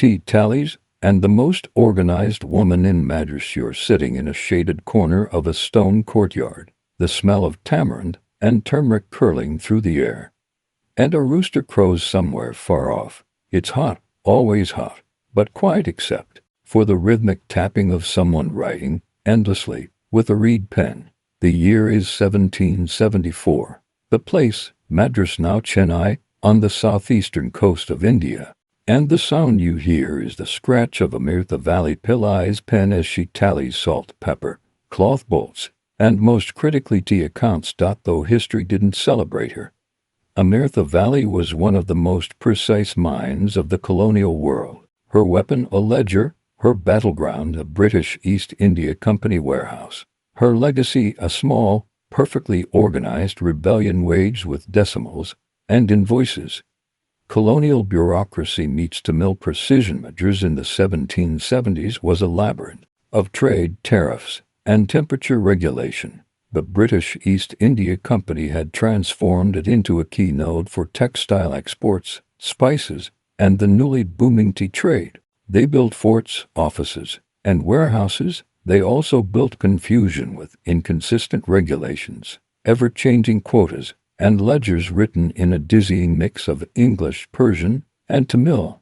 tea tallies, and the most organized woman in Madras. You're sitting in a shaded corner of a stone courtyard, the smell of tamarind and turmeric curling through the air. And a rooster crows somewhere far off. It's hot, always hot, but quiet except for the rhythmic tapping of someone writing endlessly with a reed pen. The year is 1774. The place, Madras, now Chennai, on the southeastern coast of India. And the sound you hear is the scratch of Amirthavalli Pillai's pen as she tallies salt, pepper, cloth bolts, and most critically tea accounts. Though history didn't celebrate her, Amirthavalli was one of the most precise minds of the colonial world. Her weapon a ledger, her battleground a British East India Company warehouse. Her legacy a small, perfectly organized rebellion waged with decimals and invoices. Colonial bureaucracy meets to mill precision. Madras in the 1770s was a labyrinth of trade, tariffs, and temperature regulation. The British East India Company had transformed it into a key node for textile exports, spices, and the newly booming tea trade. They built forts, offices, and warehouses. They also built confusion with inconsistent regulations, ever-changing quotas, and ledgers written in a dizzying mix of English, Persian, and Tamil.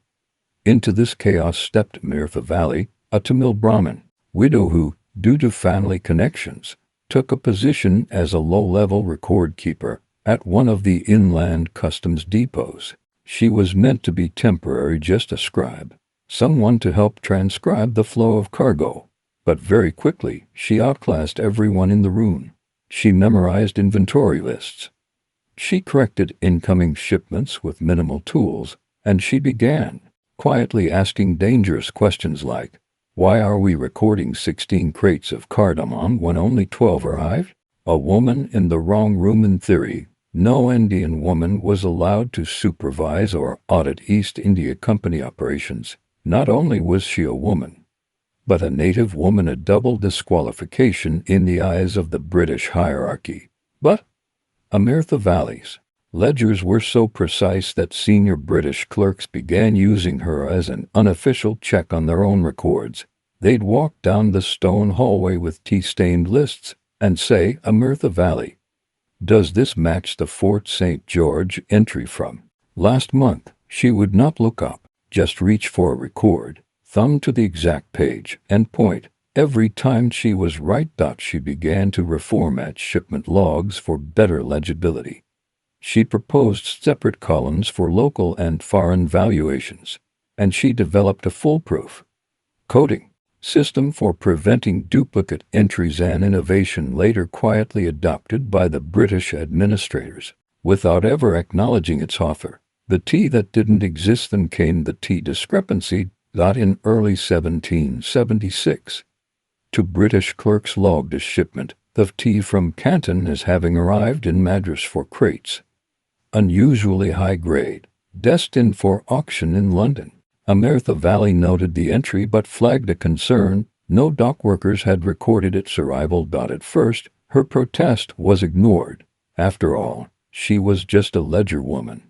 Into this chaos stepped Amirthavalli, a Tamil Brahmin widow who, due to family connections, took a position as a low-level record keeper at one of the inland customs depots. She was meant to be temporary, just a scribe, someone to help transcribe the flow of cargo. But very quickly, she outclassed everyone in the room. She memorized inventory lists. She corrected incoming shipments with minimal tools, and she began quietly asking dangerous questions like, why are we recording 16 crates of cardamom when only 12 arrived? A woman in the wrong room. In theory, no Indian woman was allowed to supervise or audit East India Company operations. Not only was she a woman, but a native woman, a double disqualification in the eyes of the British hierarchy. But Amirthavalli's ledgers were so precise that senior British clerks began using her as an unofficial check on their own records. They'd walk down the stone hallway with tea-stained lists and say, Amirthavalli, does this match the Fort St. George entry from last month? She would not look up, just reach for a record, thumb to the exact page, and point. Every time she was right. She began to reformat shipment logs for better legibility. She proposed separate columns for local and foreign valuations, and she developed a foolproof coding system for preventing duplicate entries, an innovation later quietly adopted by the British administrators without ever acknowledging its author. The tea that didn't exist. Then came the tea discrepancy. In early 1776, two British clerks logged a shipment of tea from Canton as having arrived in Madras for crates, unusually high grade, destined for auction in London. Amirthavalli noted the entry but flagged a concern. No dock workers had recorded its arrival. At first, her protest was ignored. After all, she was just a ledger woman.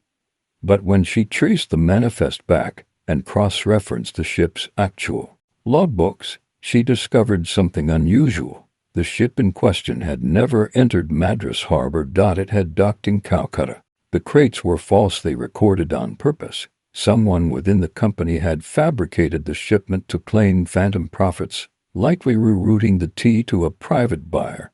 But when she traced the manifest back and cross-referenced the ship's actual logbooks, she discovered something unusual. The ship in question had never entered Madras harbor. It had docked in Calcutta. The crates were falsely recorded on purpose. Someone within the company had fabricated the shipment to claim phantom profits, likely rerouting the tea to a private buyer.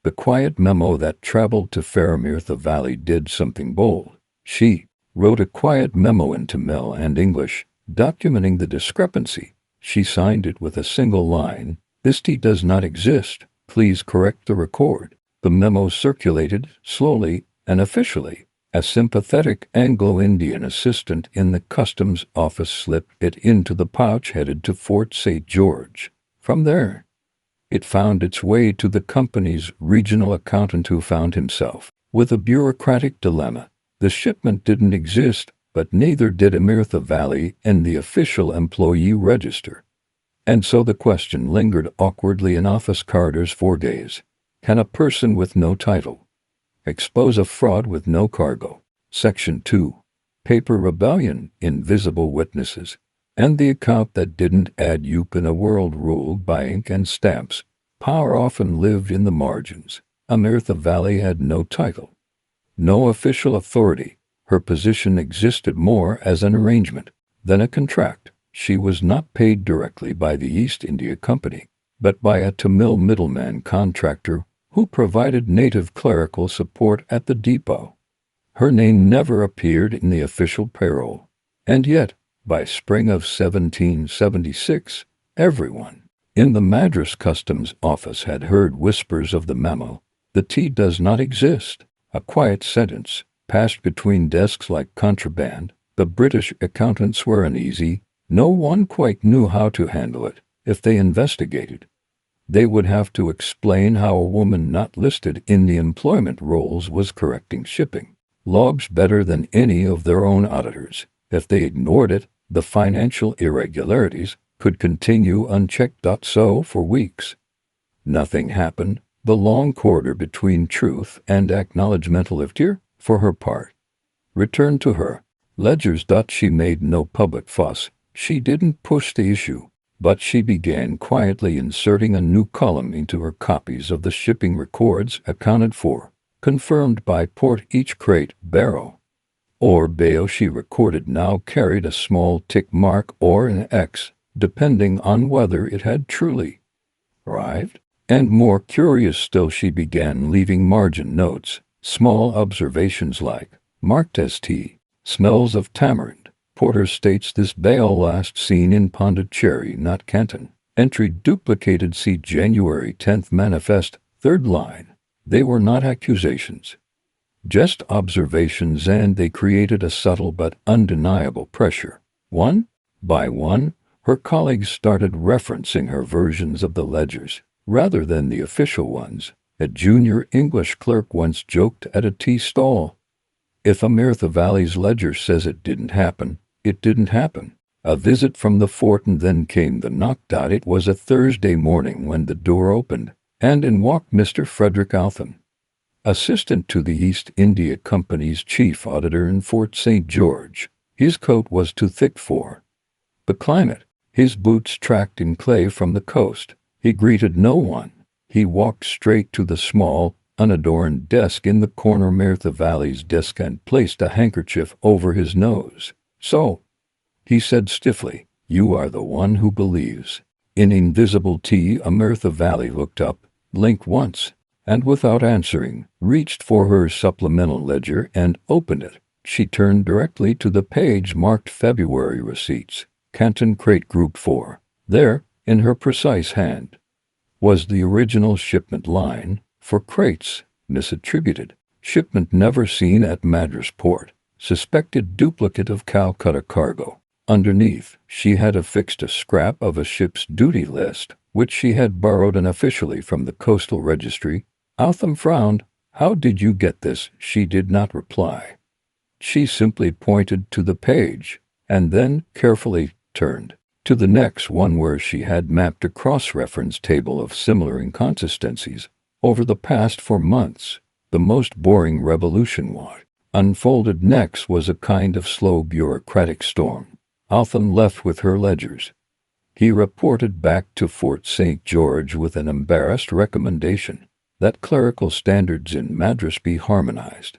The quiet memo that traveled to Amirthavalli did something bold. She wrote a quiet memo in Tamil and English, documenting the discrepancy. She signed it with a single line, "This tea does not exist. Please correct the record." The memo circulated slowly and officially. A sympathetic Anglo-Indian assistant in the customs office slipped it into the pouch headed to Fort St. George. From there, it found its way to the company's regional accountant, who found himself with a bureaucratic dilemma. The shipment didn't exist, but neither did Amirthavalli in the official employee register. And so the question lingered awkwardly in office corridors for days. Can a person with no title expose a fraud with no cargo? Section 2. Paper Rebellion. Invisible Witnesses. And the account that didn't add up in a world ruled by ink and stamps. Power often lived in the margins. Amirthavalli had no title, no official authority. Her position existed more as an arrangement than a contract. She was not paid directly by the East India Company, but by a Tamil middleman contractor who provided native clerical support at the depot. Her name never appeared in the official payroll, and yet, by spring of 1776, everyone in the Madras customs office had heard whispers of the memo. The tea does not exist. A quiet sentence passed between desks like contraband. The British accountants were uneasy. No one quite knew how to handle it. If they investigated, they would have to explain how a woman not listed in the employment rolls was correcting shipping logs better than any of their own auditors. If they ignored it, the financial irregularities could continue unchecked. So for weeks, nothing happened. The long corridor between truth and acknowledgment lived here, for her part, returned to her ledgers. She made no public fuss. She didn't push the issue, but she began quietly inserting a new column into her copies of the shipping records accounted for, confirmed by port. Each crate, barrow, or bale she recorded now carried a small tick mark or an X, depending on whether it had truly arrived. And more curious still, she began leaving margin notes, small observations like, marked as tea, smells of tamarind. Porter states this bale last seen in Pondicherry, not Canton. Entry duplicated. See January 10th manifest, third line. They were not accusations, just observations, and they created a subtle but undeniable pressure. One by one, her colleagues started referencing her versions of the ledgers, rather than the official ones. A junior English clerk once joked at a tea stall, "If Amirthavalli's ledger says it didn't happen, it didn't happen." A visit from the fort, and then came the knock. It was a Thursday morning when the door opened, and in walked Mr. Frederick Altham, assistant to the East India Company's chief auditor in Fort St. George. His coat was too thick for the climate, his boots tracked in clay from the coast. He greeted no one. He walked straight to the small, unadorned desk in the corner, Amirthavalli's desk, and placed a handkerchief over his nose. "So," he said stiffly, "you are the one who believes in invisible tea?" Amirthavalli looked up, blinked once, and without answering, reached for her supplemental ledger and opened it. She turned directly to the page marked February receipts, Canton Crate Group 4. There, in her precise hand, was the original shipment line for crates, misattributed, shipment never seen at Madras port, suspected duplicate of Calcutta cargo. Underneath, she had affixed a scrap of a ship's duty list, which she had borrowed unofficially from the coastal registry. Altham frowned. "How did you get this?" She did not reply. She simply pointed to the page, and then carefully turned to the next one, where she had mapped a cross-reference table of similar inconsistencies over the past 4 months. The most boring revolution what unfolded next was a kind of slow bureaucratic storm. Altham left with her ledgers. He reported back to Fort St. George with an embarrassed recommendation that clerical standards in Madras be harmonized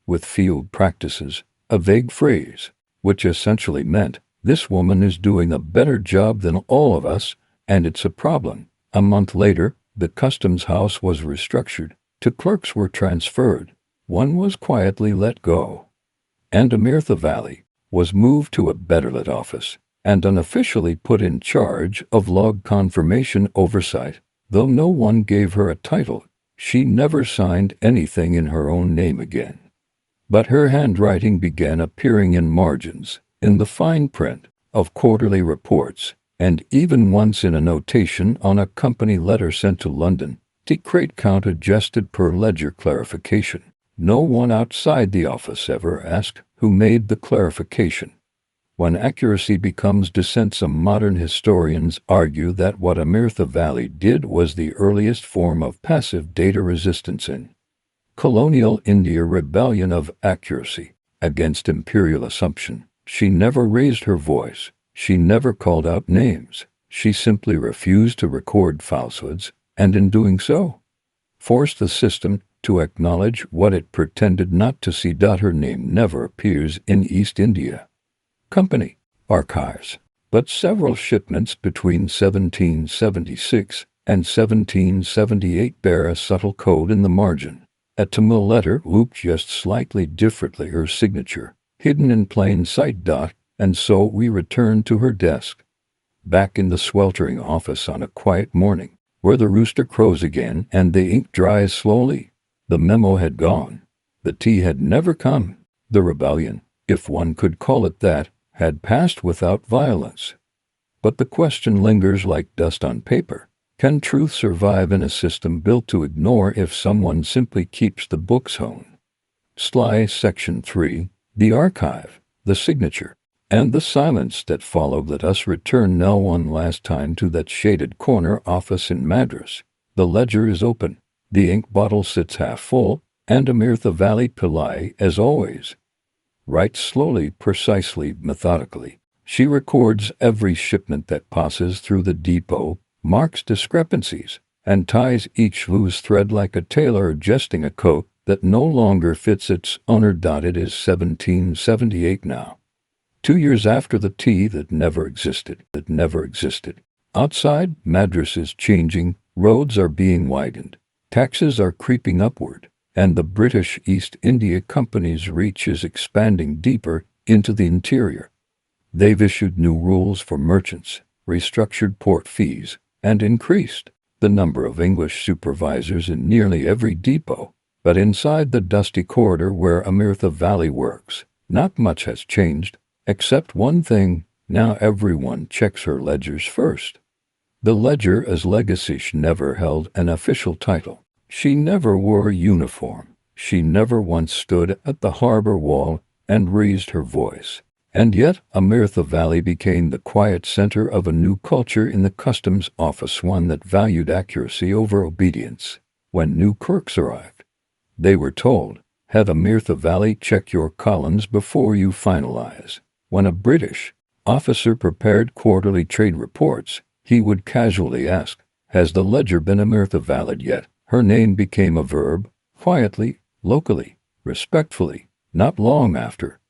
with field practices, a vague phrase which essentially meant, "This woman is doing a better job than all of us, and it's a problem." A month later, the customs house was restructured. 2 clerks were transferred. One was quietly let go, and Amirthavalli was moved to a better-lit office and unofficially put in charge of log confirmation oversight. Though no one gave her a title, she never signed anything in her own name again. But her handwriting began appearing in margins, in the fine print of quarterly reports, and even once in a notation on a company letter sent to London. The crate count adjusted per ledger clarification. No one outside the office ever asked who made the clarification. When accuracy becomes dissent, some modern historians argue that what Amirthavalli did was the earliest form of passive data resistance in colonial India, rebellion of accuracy against imperial assumption. She never raised her voice. She never called out names. She simply refused to record falsehoods, and in doing so, forced the system to acknowledge what it pretended not to see. Her name never appears in East India Company archives, but several shipments between 1776 and 1778 bear a subtle code in the margin, a Tamil letter looped just slightly differently, her signature, hidden in plain sight. And so we returned to her desk, back in the sweltering office on a quiet morning, where the rooster crows again and the ink dries slowly. The memo had gone. The tea had never come. The rebellion, if one could call it that, had passed without violence. But the question lingers like dust on paper. Can truth survive in a system built to ignore if someone simply keeps the books home? Sly Section 3, the archive, the signature, and the silence that followed. Let us return now one last time to that shaded corner office in Madras. The ledger is open, the ink bottle sits half full, and Amirthavalli Pillai, as always, writes slowly, precisely, methodically. She records every shipment that passes through the depot, marks discrepancies, and ties each loose thread like a tailor adjusting a coat that no longer fits its owner. It is 1778 now. 2 years after the tea that never existed. Outside, Madras is changing, roads are being widened, taxes are creeping upward, and the British East India Company's reach is expanding deeper into the interior. They've issued new rules for merchants, restructured port fees, and increased the number of English supervisors in nearly every depot. But inside the dusty corridor where Amirthavalli works, not much has changed, except one thing: now everyone checks her ledgers first. The ledger as legacy. She never held an official title. She never wore a uniform. She never once stood at the harbor wall and raised her voice. And yet Amirthavalli became the quiet center of a new culture in the customs office, one that valued accuracy over obedience. When new clerks arrived, they were told, "Have Amirthavalli check your columns before you finalize." When a British officer prepared quarterly trade reports, he would casually ask, "Has the ledger been Amirthavalli'd yet?" Her name became a verb, quietly, locally, respectfully. Not long after,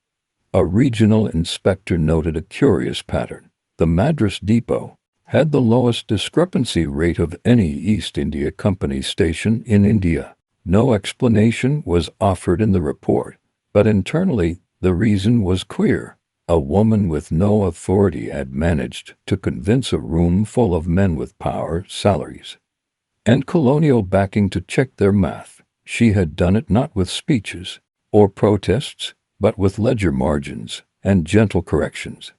a regional inspector noted a curious pattern. The Madras depot had the lowest discrepancy rate of any East India Company station in India. No explanation was offered in the report, but internally the reason was clear. A woman with no authority had managed to convince a room full of men with power, salaries, and colonial backing to check their math. She had done it not with speeches or protests, but with ledger margins and gentle corrections.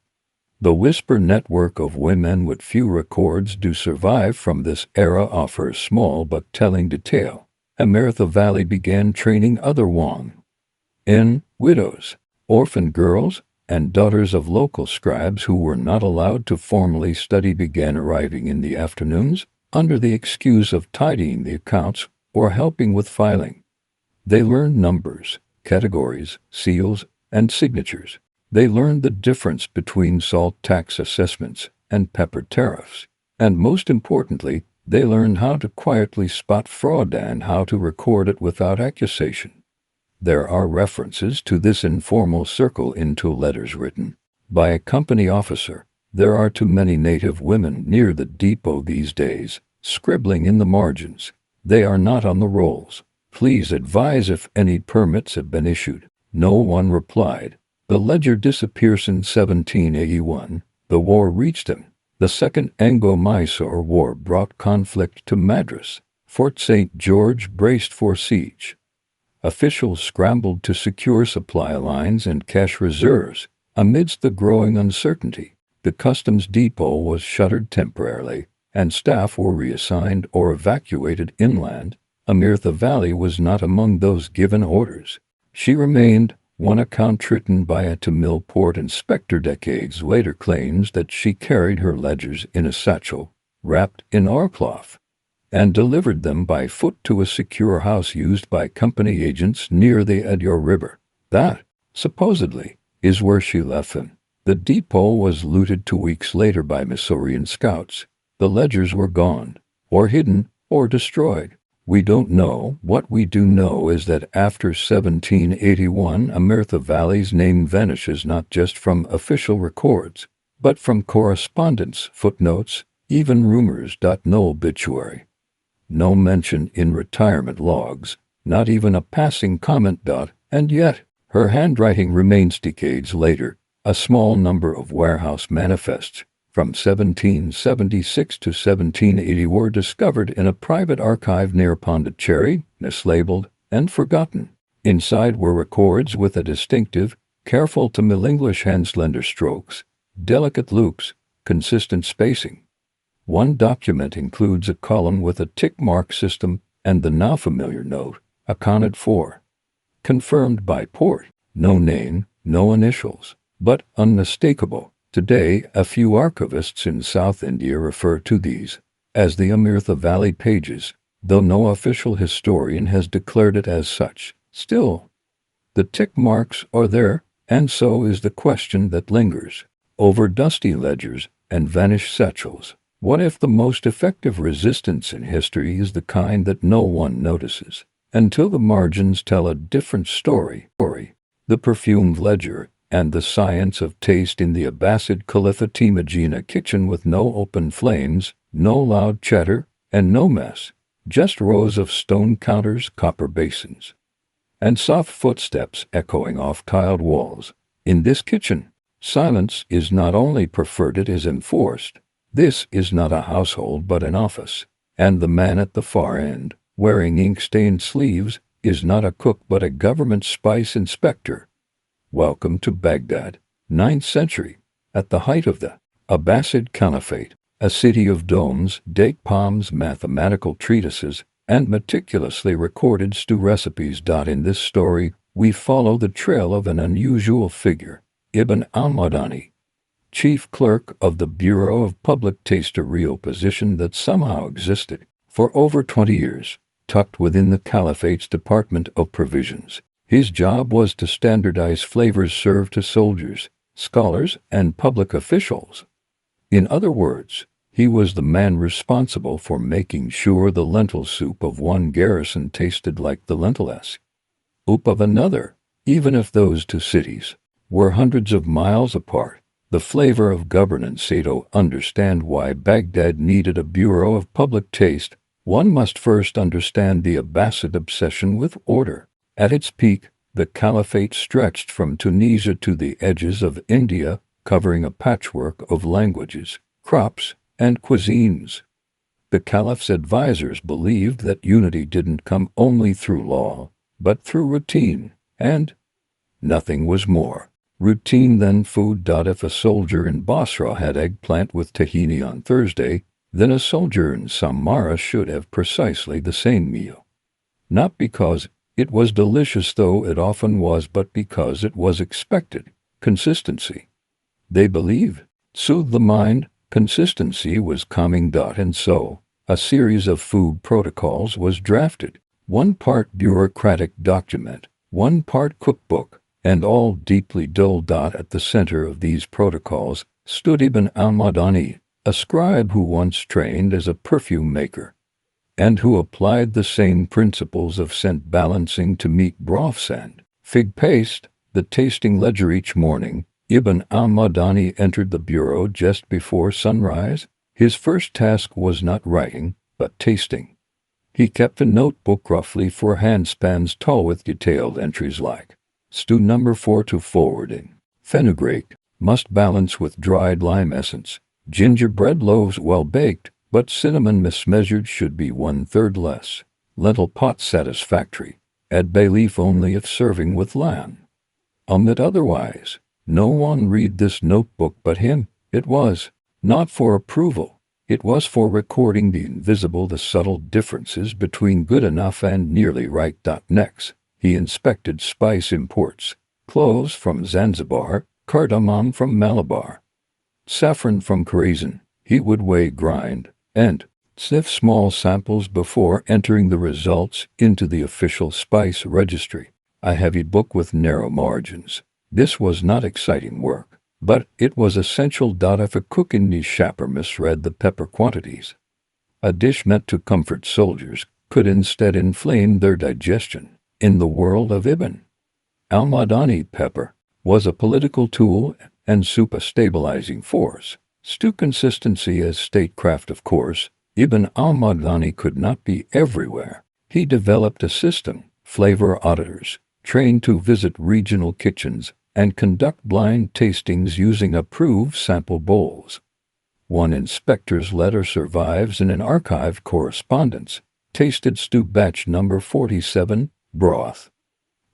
The whisper network of women with few records do survive from this era offers small but telling detail. Amirthavalli began training other women, widows, orphan girls, and daughters of local scribes who were not allowed to formally study began arriving in the afternoons under the excuse of tidying the accounts or helping with filing. They learned numbers, categories, seals, and signatures. They learned the difference between salt tax assessments and pepper tariffs. And most importantly, they learned how to quietly spot fraud and how to record it without accusation. There are references to this informal circle in two letters written by a company officer. There are too many native women near the depot these days, scribbling in the margins. They are not on the rolls. Please advise if any permits have been issued. No one replied. The ledger disappears in 1781. The war reached him. The Second Anglo-Mysore War brought conflict to Madras. Fort St. George braced for siege. Officials scrambled to secure supply lines and cash reserves. Amidst the growing uncertainty, the customs depot was shuttered temporarily, and staff were reassigned or evacuated inland. Amirthavalli was not among those given orders. She remained. One account written by a Tamil port inspector decades later claims that she carried her ledgers in a satchel, wrapped in oilcloth, and delivered them by foot to a secure house used by company agents near the Adyar River. That, supposedly, is where she left them. The depot was looted 2 weeks later by Missourian scouts. The ledgers were gone, or hidden, or destroyed. We don't know. What we do know is that after 1781, Amirthavalli's name vanishes not just from official records, but from correspondence, footnotes, even rumors. No obituary. No mention in retirement logs, not even a passing comment. And yet, her handwriting remains decades later. A small number of warehouse manifests from 1776 to 1780 were discovered in a private archive near Pondicherry, mislabeled and forgotten. Inside were records with a distinctive, careful to mill English hand, slender strokes, delicate loops, consistent spacing. One document includes a column with a tick mark system and the now familiar note, accounted for. Confirmed by port. No name, no initials, but unmistakable. Today, a few archivists in South India refer to these as the Amirthavalli pages, though no official historian has declared it as such. Still, the tick marks are there, and so is the question that lingers over dusty ledgers and vanished satchels. What if the most effective resistance in history is the kind that no one notices, until the margins tell a different story? The perfumed ledger and the science of taste in the Abbasid Caliphate Medina kitchen, with no open flames, no loud chatter, and no mess, just rows of stone counters, copper basins, and soft footsteps echoing off tiled walls. In this kitchen, silence is not only preferred, it is enforced. This is not a household but an office, and the man at the far end, wearing ink-stained sleeves, is not a cook but a government spice inspector. Welcome to Baghdad, 9th century, at the height of the Abbasid Caliphate, a city of domes, date palms, mathematical treatises, and meticulously recorded stew recipes. In this story, we follow the trail of an unusual figure, Ibn al-Madani, chief clerk of the Bureau of Public Taste, a real position that somehow existed for over 20 years, tucked within the Caliphate's Department of Provisions. His job was to standardize flavors served to soldiers, scholars, and public officials. In other words, he was the man responsible for making sure the lentil soup of one garrison tasted like the lentil soup of another, even if those two cities were hundreds of miles apart. The flavor of governance. To understand why Baghdad needed a Bureau of Public Taste, one must first understand the Abbasid obsession with order. At its peak, the Caliphate stretched from Tunisia to the edges of India, covering a patchwork of languages, crops, and cuisines. The Caliph's advisors believed that unity didn't come only through law, but through routine, and nothing was more routine than food. If a soldier in Basra had eggplant with tahini on Thursday, then a soldier in Samarra should have precisely the same meal. Not because it was delicious, though it often was, but because it was expected. Consistency, they believed, soothed the mind. Consistency was calming. And so, a series of food protocols was drafted, one part bureaucratic document, one part cookbook, and all deeply dull. At the center of these protocols stood Ibn al-Madani, a scribe who once trained as a perfume maker, and who applied the same principles of scent balancing to meat broths and fig paste. The tasting ledger. Each morning, Ibn al-Madani entered the bureau just before sunrise. His first task was not writing, but tasting. He kept a notebook roughly 4 handspans tall with detailed entries like stew number 4 to forwarding, fenugreek, must balance with dried lime essence, gingerbread loaves well baked, but cinnamon mismeasured, should be 1/3 less, lentil pot satisfactory, add bay leaf only if serving with lamb. Omit otherwise. No one read this notebook but him. It was not for approval. It was for recording the invisible, the subtle differences between good enough and nearly right. Next, he inspected spice imports, cloves from Zanzibar, cardamom from Malabar, saffron from Khorasan. He would weigh, grind, and sniff small samples before entering the results into the official spice registry, a heavy book with narrow margins. This was not exciting work. But it was essential. If a cook in the shapper misread the pepper quantities, a dish meant to comfort soldiers could instead inflame their digestion. In the world of Ibn al-Madani, pepper was a political tool and soup a stabilizing force. Stew consistency as statecraft. Of course, Ibn al-Madani could not be everywhere. He developed a system, flavor auditors, trained to visit regional kitchens and conduct blind tastings using approved sample bowls. One inspector's letter survives in an archived correspondence. Tasted stew batch number 47, broth.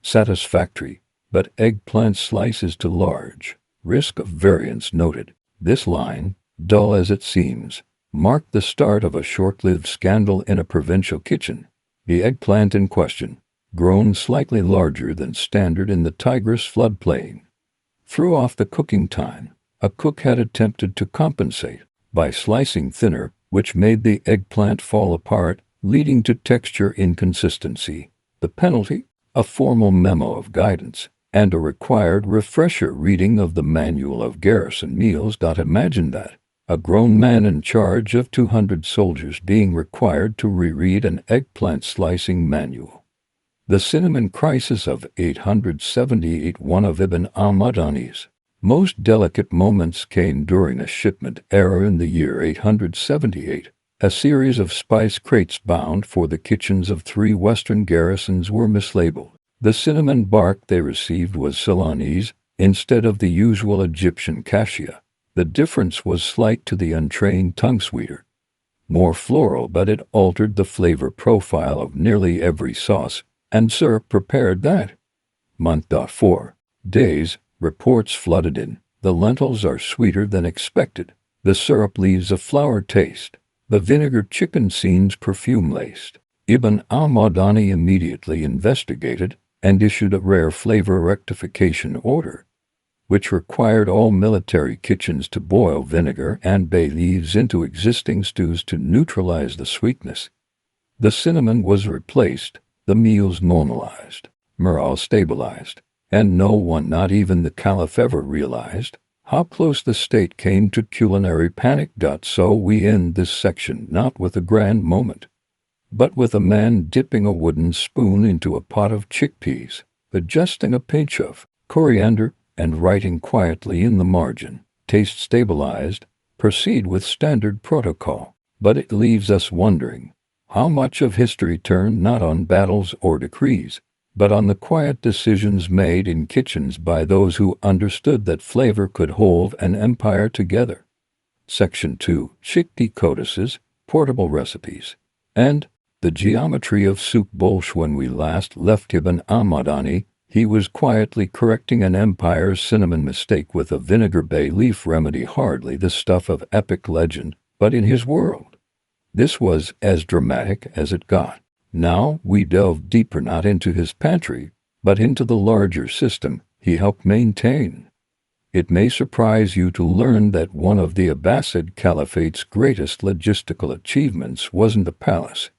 Satisfactory, but eggplant slices too large. Risk of variance noted. This line, dull as it seems, marked the start of a short-lived scandal in a provincial kitchen. The eggplant in question, grown slightly larger than standard in the Tigris floodplain, threw off the cooking time. A cook had attempted to compensate by slicing thinner, which made the eggplant fall apart, leading to texture inconsistency. The penalty? A formal memo of guidance and a required refresher reading of the Manual of Garrison Meals. Imagine that. A grown man in charge of 200 soldiers being required to reread an eggplant slicing manual. The cinnamon crisis of 878. One of Ibn al-Madani's most delicate moments came during a shipment error in the year 878. A series of spice crates bound for the kitchens of 3 western garrisons were mislabeled. The cinnamon bark they received was Ceylonese instead of the usual Egyptian cassia. The difference was slight to the untrained tongue, sweeter, more floral, but it altered the flavor profile of nearly every sauce and syrup prepared that month. 4 days, reports flooded in. The lentils are sweeter than expected. The syrup leaves a flour taste. The vinegar chicken seems perfume-laced. Ibn al-Madani immediately investigated and issued a rare flavor rectification order, which required all military kitchens to boil vinegar and bay leaves into existing stews to neutralize the sweetness. The cinnamon was replaced, the meals normalized, morale stabilized, and no one, not even the Caliph, ever realized how close the state came to culinary panic. So we end this section not with a grand moment, but with a man dipping a wooden spoon into a pot of chickpeas, adjusting a pinch of coriander, and writing quietly in the margin, "Taste stabilized, proceed with standard protocol." But it leaves us wondering how much of history turned not on battles or decrees, but on the quiet decisions made in kitchens by those who understood that flavor could hold an empire together. Section 2. Chickpea codices, portable recipes, and the geometry of soup bowls. When we last left Ibn al-Madani, he was quietly correcting an empire's cinnamon mistake with a vinegar bay leaf remedy, hardly the stuff of epic legend, but in his world, this was as dramatic as it got. Now we delve deeper, not into his pantry, but into the larger system he helped maintain. It may surprise you to learn that one of the Abbasid Caliphate's greatest logistical achievements wasn't a palace,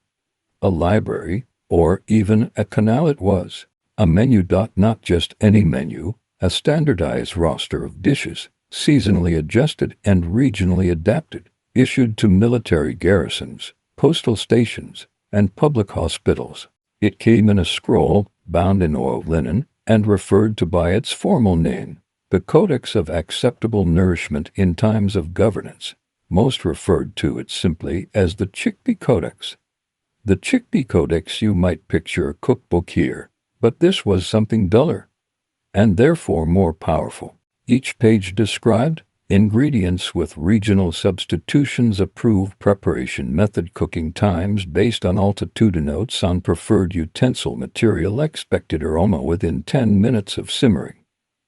a library, or even a canal. It was a menu. Not just any menu, a standardized roster of dishes, seasonally adjusted and regionally adapted, issued to military garrisons, postal stations, and public hospitals. It came in a scroll, bound in oiled linen, and referred to by its formal name, the Codex of Acceptable Nourishment in Times of Governance. Most referred to it simply as the Chickpea Codex. The Chickpea Codex, you might picture a cookbook here, but this was something duller, and therefore more powerful. Each page described ingredients with regional substitutions, approved preparation method, cooking times based on altitude, notes on preferred utensil material, expected aroma within 10 minutes of simmering.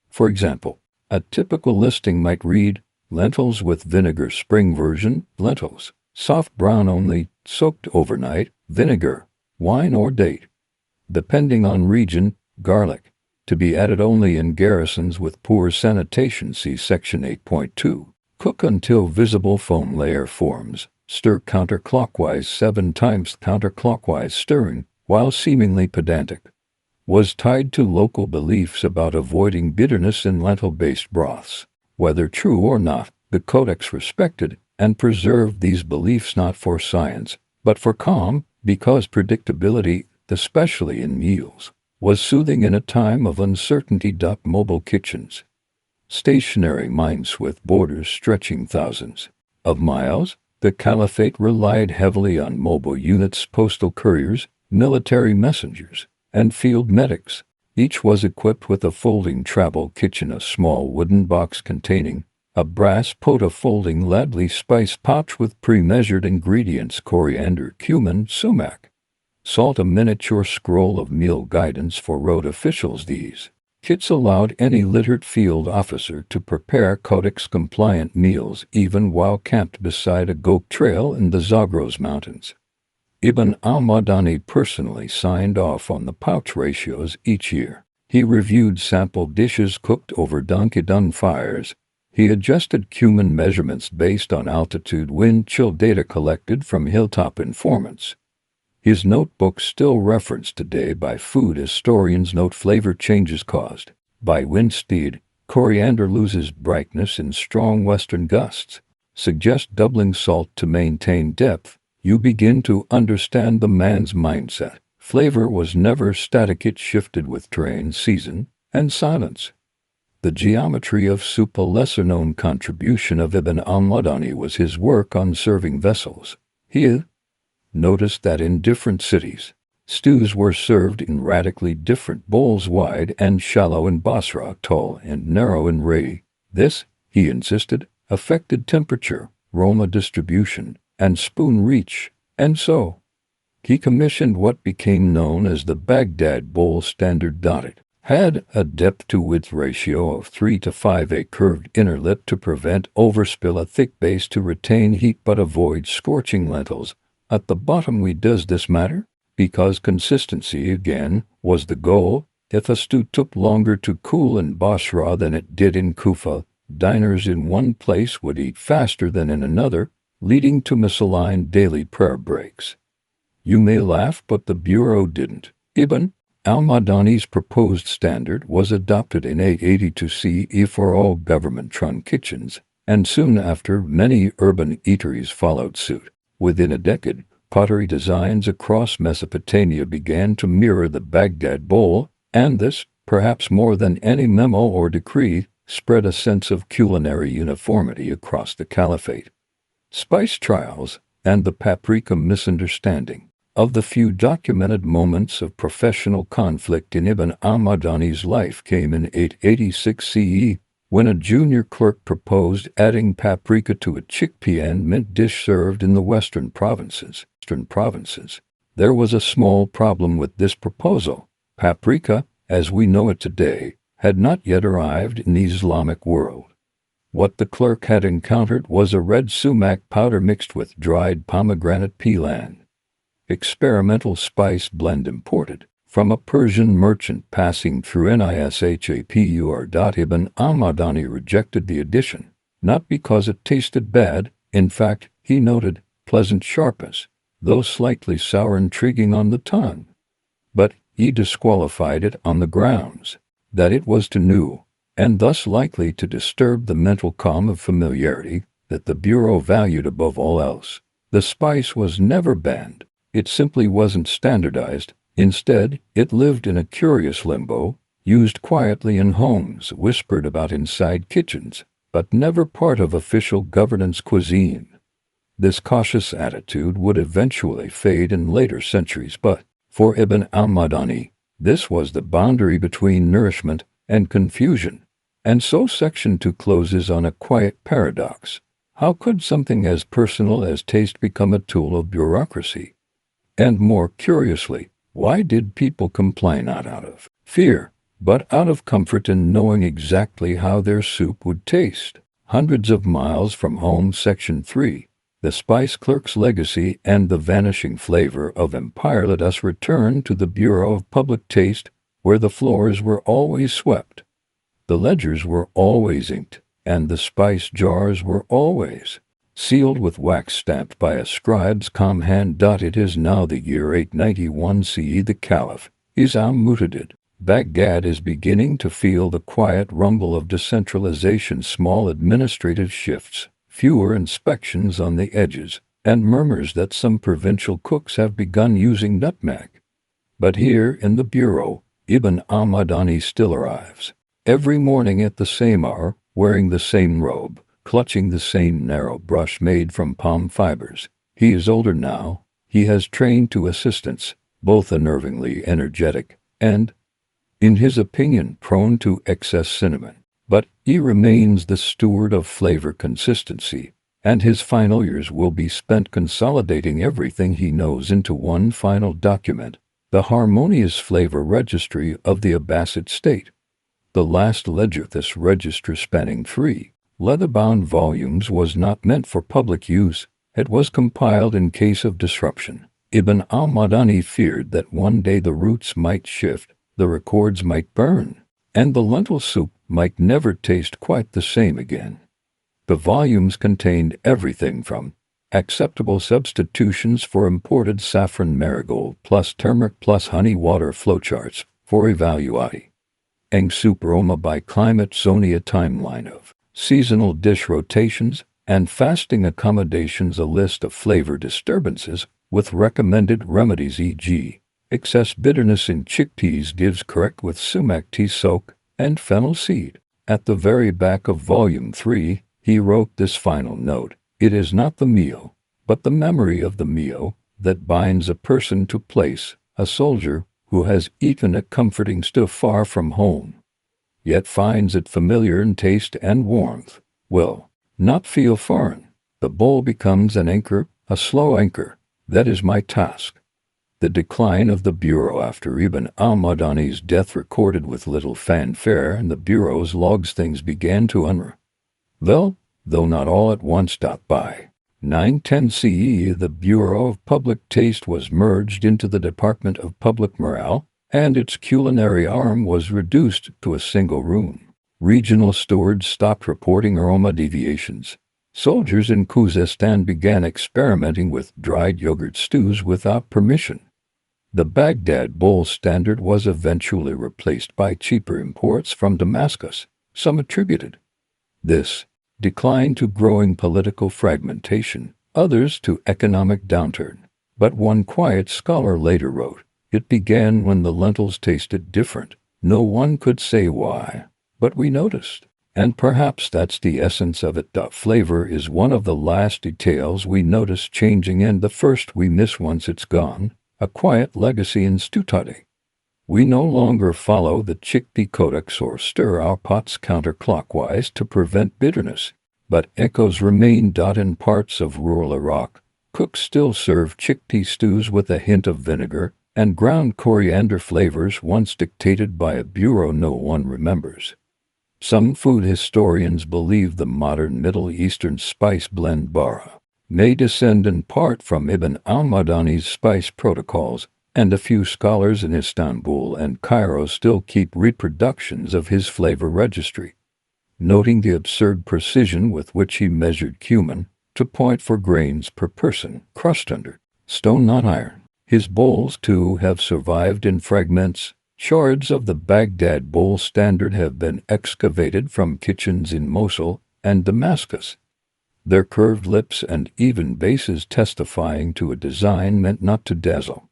For example, a typical listing might read, lentils with vinegar, spring version, lentils, soft brown only, soaked overnight, vinegar, wine or date. Depending on region, garlic, to be added only in garrisons with poor sanitation. See Section 8.2. Cook until visible foam layer forms. Stir counterclockwise 7 times. Counterclockwise stirring, while seemingly pedantic, was tied to local beliefs about avoiding bitterness in lentil-based broths. Whether true or not, the Codex respected and preserved these beliefs not for science, but for calm, because predictability, especially in meals, was soothing in a time of uncertainty. Mobile kitchens. Stationary mines with borders stretching thousands of miles, the Caliphate relied heavily on mobile units, postal couriers, military messengers, and field medics. Each was equipped with a folding travel kitchen, a small wooden box containing a brass pot, a folding ladley spice pouch with pre-measured ingredients: coriander, cumin, sumac, salt, a miniature scroll of meal guidance for road officials. These kits allowed any literate field officer to prepare Codex-compliant meals even while camped beside a goat trail in the Zagros Mountains. Ibn al-Madani personally signed off on the pouch ratios each year. He reviewed sample dishes cooked over dung fires. He adjusted cumin measurements based on altitude, wind chill data collected from hilltop informants. His notebook, still referenced today by food historians, note flavor changes caused by wind speed. Coriander loses brightness in strong western gusts. Suggest doubling salt to maintain depth. You begin to understand the man's mindset. Flavor was never static, it shifted with terrain, season, and silence. The geometry of soup. A lesser-known contribution of Ibn al-Madani was his work on serving vessels. He noticed that in different cities, stews were served in radically different bowls, wide and shallow in Basra, tall and narrow in Ray. This, he insisted, affected temperature, aroma distribution, and spoon reach, and so he commissioned what became known as the Baghdad bowl standard. It had a depth-to-width ratio of 3 to 5, a curved inner lip to prevent overspill, a thick base to retain heat but avoid scorching lentils at the bottom. Why does this matter? Because consistency, again, was the goal. If a stew took longer to cool in Basra than it did in Kufa, diners in one place would eat faster than in another, leading to misaligned daily prayer breaks. You may laugh, but the Bureau didn't. Ibn al-Madani's proposed standard was adopted in 882 CE for all government-run kitchens, and soon after many urban eateries followed suit. Within a decade, pottery designs across Mesopotamia began to mirror the Baghdad bowl, and this, perhaps more than any memo or decree, spread a sense of culinary uniformity across the Caliphate. Spice trials and the paprika misunderstanding. Of the few documented moments of professional conflict in Ibn al-Madani's life came in 886 CE, when a junior clerk proposed adding paprika to a chickpea and mint dish served in the western provinces. There was a small problem with this proposal. Paprika, as we know it today, had not yet arrived in the Islamic world. What the clerk had encountered was a red sumac powder mixed with dried pomegranate peel, an experimental spice blend imported from a Persian merchant passing through Nishapur. Ibn al-Madani rejected the addition, not because it tasted bad. In fact, he noted pleasant sharpness, though slightly sour, intriguing on the tongue. But he disqualified it on the grounds that it was too new, and thus likely to disturb the mental calm of familiarity that the Bureau valued above all else. The spice was never banned. It simply wasn't standardized. Instead, it lived in a curious limbo, used quietly in homes, whispered about inside kitchens, but never part of official governance cuisine. This cautious attitude would eventually fade in later centuries, but for Ibn al-Madani, this was the boundary between nourishment and confusion. And so Section 2 closes on a quiet paradox. How could something as personal as taste become a tool of bureaucracy? And more curiously, why did people complain not out of fear, but out of comfort in knowing exactly how their soup would taste? Hundreds of miles from home. Section 3. The spice clerk's legacy and the vanishing flavor of empire. Let us return to the Bureau of Public Taste, where the floors were always swept, the ledgers were always inked, and the spice jars were always sealed with wax stamped by a scribe's calm hand. It is now the year 891 CE. The Caliph is Al-Mu'tadid, Baghdad is beginning to feel the quiet rumble of decentralization, small administrative shifts, fewer inspections on the edges, and murmurs that some provincial cooks have begun using nutmeg. But here in the bureau, Ibn al-Madani still arrives. Every morning at the same hour, wearing the same robe, clutching the same narrow brush made from palm fibers. He is older now. He has trained two assistants, both unnervingly energetic, and, in his opinion, prone to excess cinnamon. But he remains the steward of flavor consistency, and his final years will be spent consolidating everything he knows into one final document, the harmonious flavor registry of the Abbasid state. The last ledger, this register spanning 3 leather-bound volumes, was not meant for public use. It was compiled in case of disruption. Ibn al-Madani feared that one day the roots might shift, the records might burn, and the lentil soup might never taste quite the same again. The volumes contained everything from acceptable substitutions for imported saffron marigold plus turmeric plus honey water flowcharts for evaluati, soup aroma by climate zone, a timeline of seasonal dish rotations and fasting accommodations, a list of flavor disturbances with recommended remedies, e.g. excess bitterness in chickpeas gives correct with sumac tea soak and fennel seed. At the very back of volume 3, he wrote this final note: "It is not the meal, but the memory of the meal that binds a person to place. A soldier who has eaten a comforting stew far from home, yet finds it familiar in taste and warmth, will not feel foreign. The bowl becomes an anchor, a slow anchor. That is my task." The decline of the Bureau after Ibn al-Madani's death recorded with little fanfare in the Bureau's logs. Things began to unravel, though not all at once. By 910 CE, the Bureau of Public Taste was merged into the Department of Public Morale, and its culinary arm was reduced to a single room. Regional stewards stopped reporting aroma deviations. Soldiers in Khuzestan began experimenting with dried yogurt stews without permission. The Baghdad bowl standard was eventually replaced by cheaper imports from Damascus. Some attributed this decline to growing political fragmentation, others to economic downturn. But one quiet scholar later wrote, "It began when the lentils tasted different. No one could say why, but we noticed." And perhaps that's the essence of it. Flavor is one of the last details we notice changing and the first we miss once it's gone, a quiet legacy in stutati. We no longer follow the chickpea codex or stir our pots counterclockwise to prevent bitterness, but echoes remain. In parts of rural Iraq, cooks still serve chickpea stews with a hint of vinegar and ground coriander, flavors once dictated by a bureau no one remembers. Some food historians believe the modern Middle Eastern spice blend bara may descend in part from Ibn al-Madani's spice protocols, and a few scholars in Istanbul and Cairo still keep reproductions of his flavor registry, noting the absurd precision with which he measured cumin to point for grains per person, crushed under stone, not iron. His bowls, too, have survived in fragments. Shards of the Baghdad bowl standard have been excavated from kitchens in Mosul and Damascus, their curved lips and even bases testifying to a design meant not to dazzle,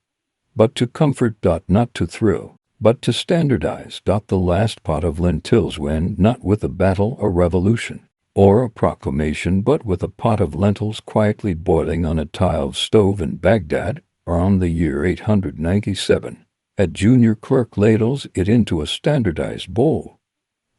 but to comfort. Not to thrill, but to standardize. The last pot of lentils went not with a battle or revolution or a proclamation, but with a pot of lentils quietly boiling on a tiled stove in Baghdad around the year 897. A junior clerk ladles it into a standardized bowl,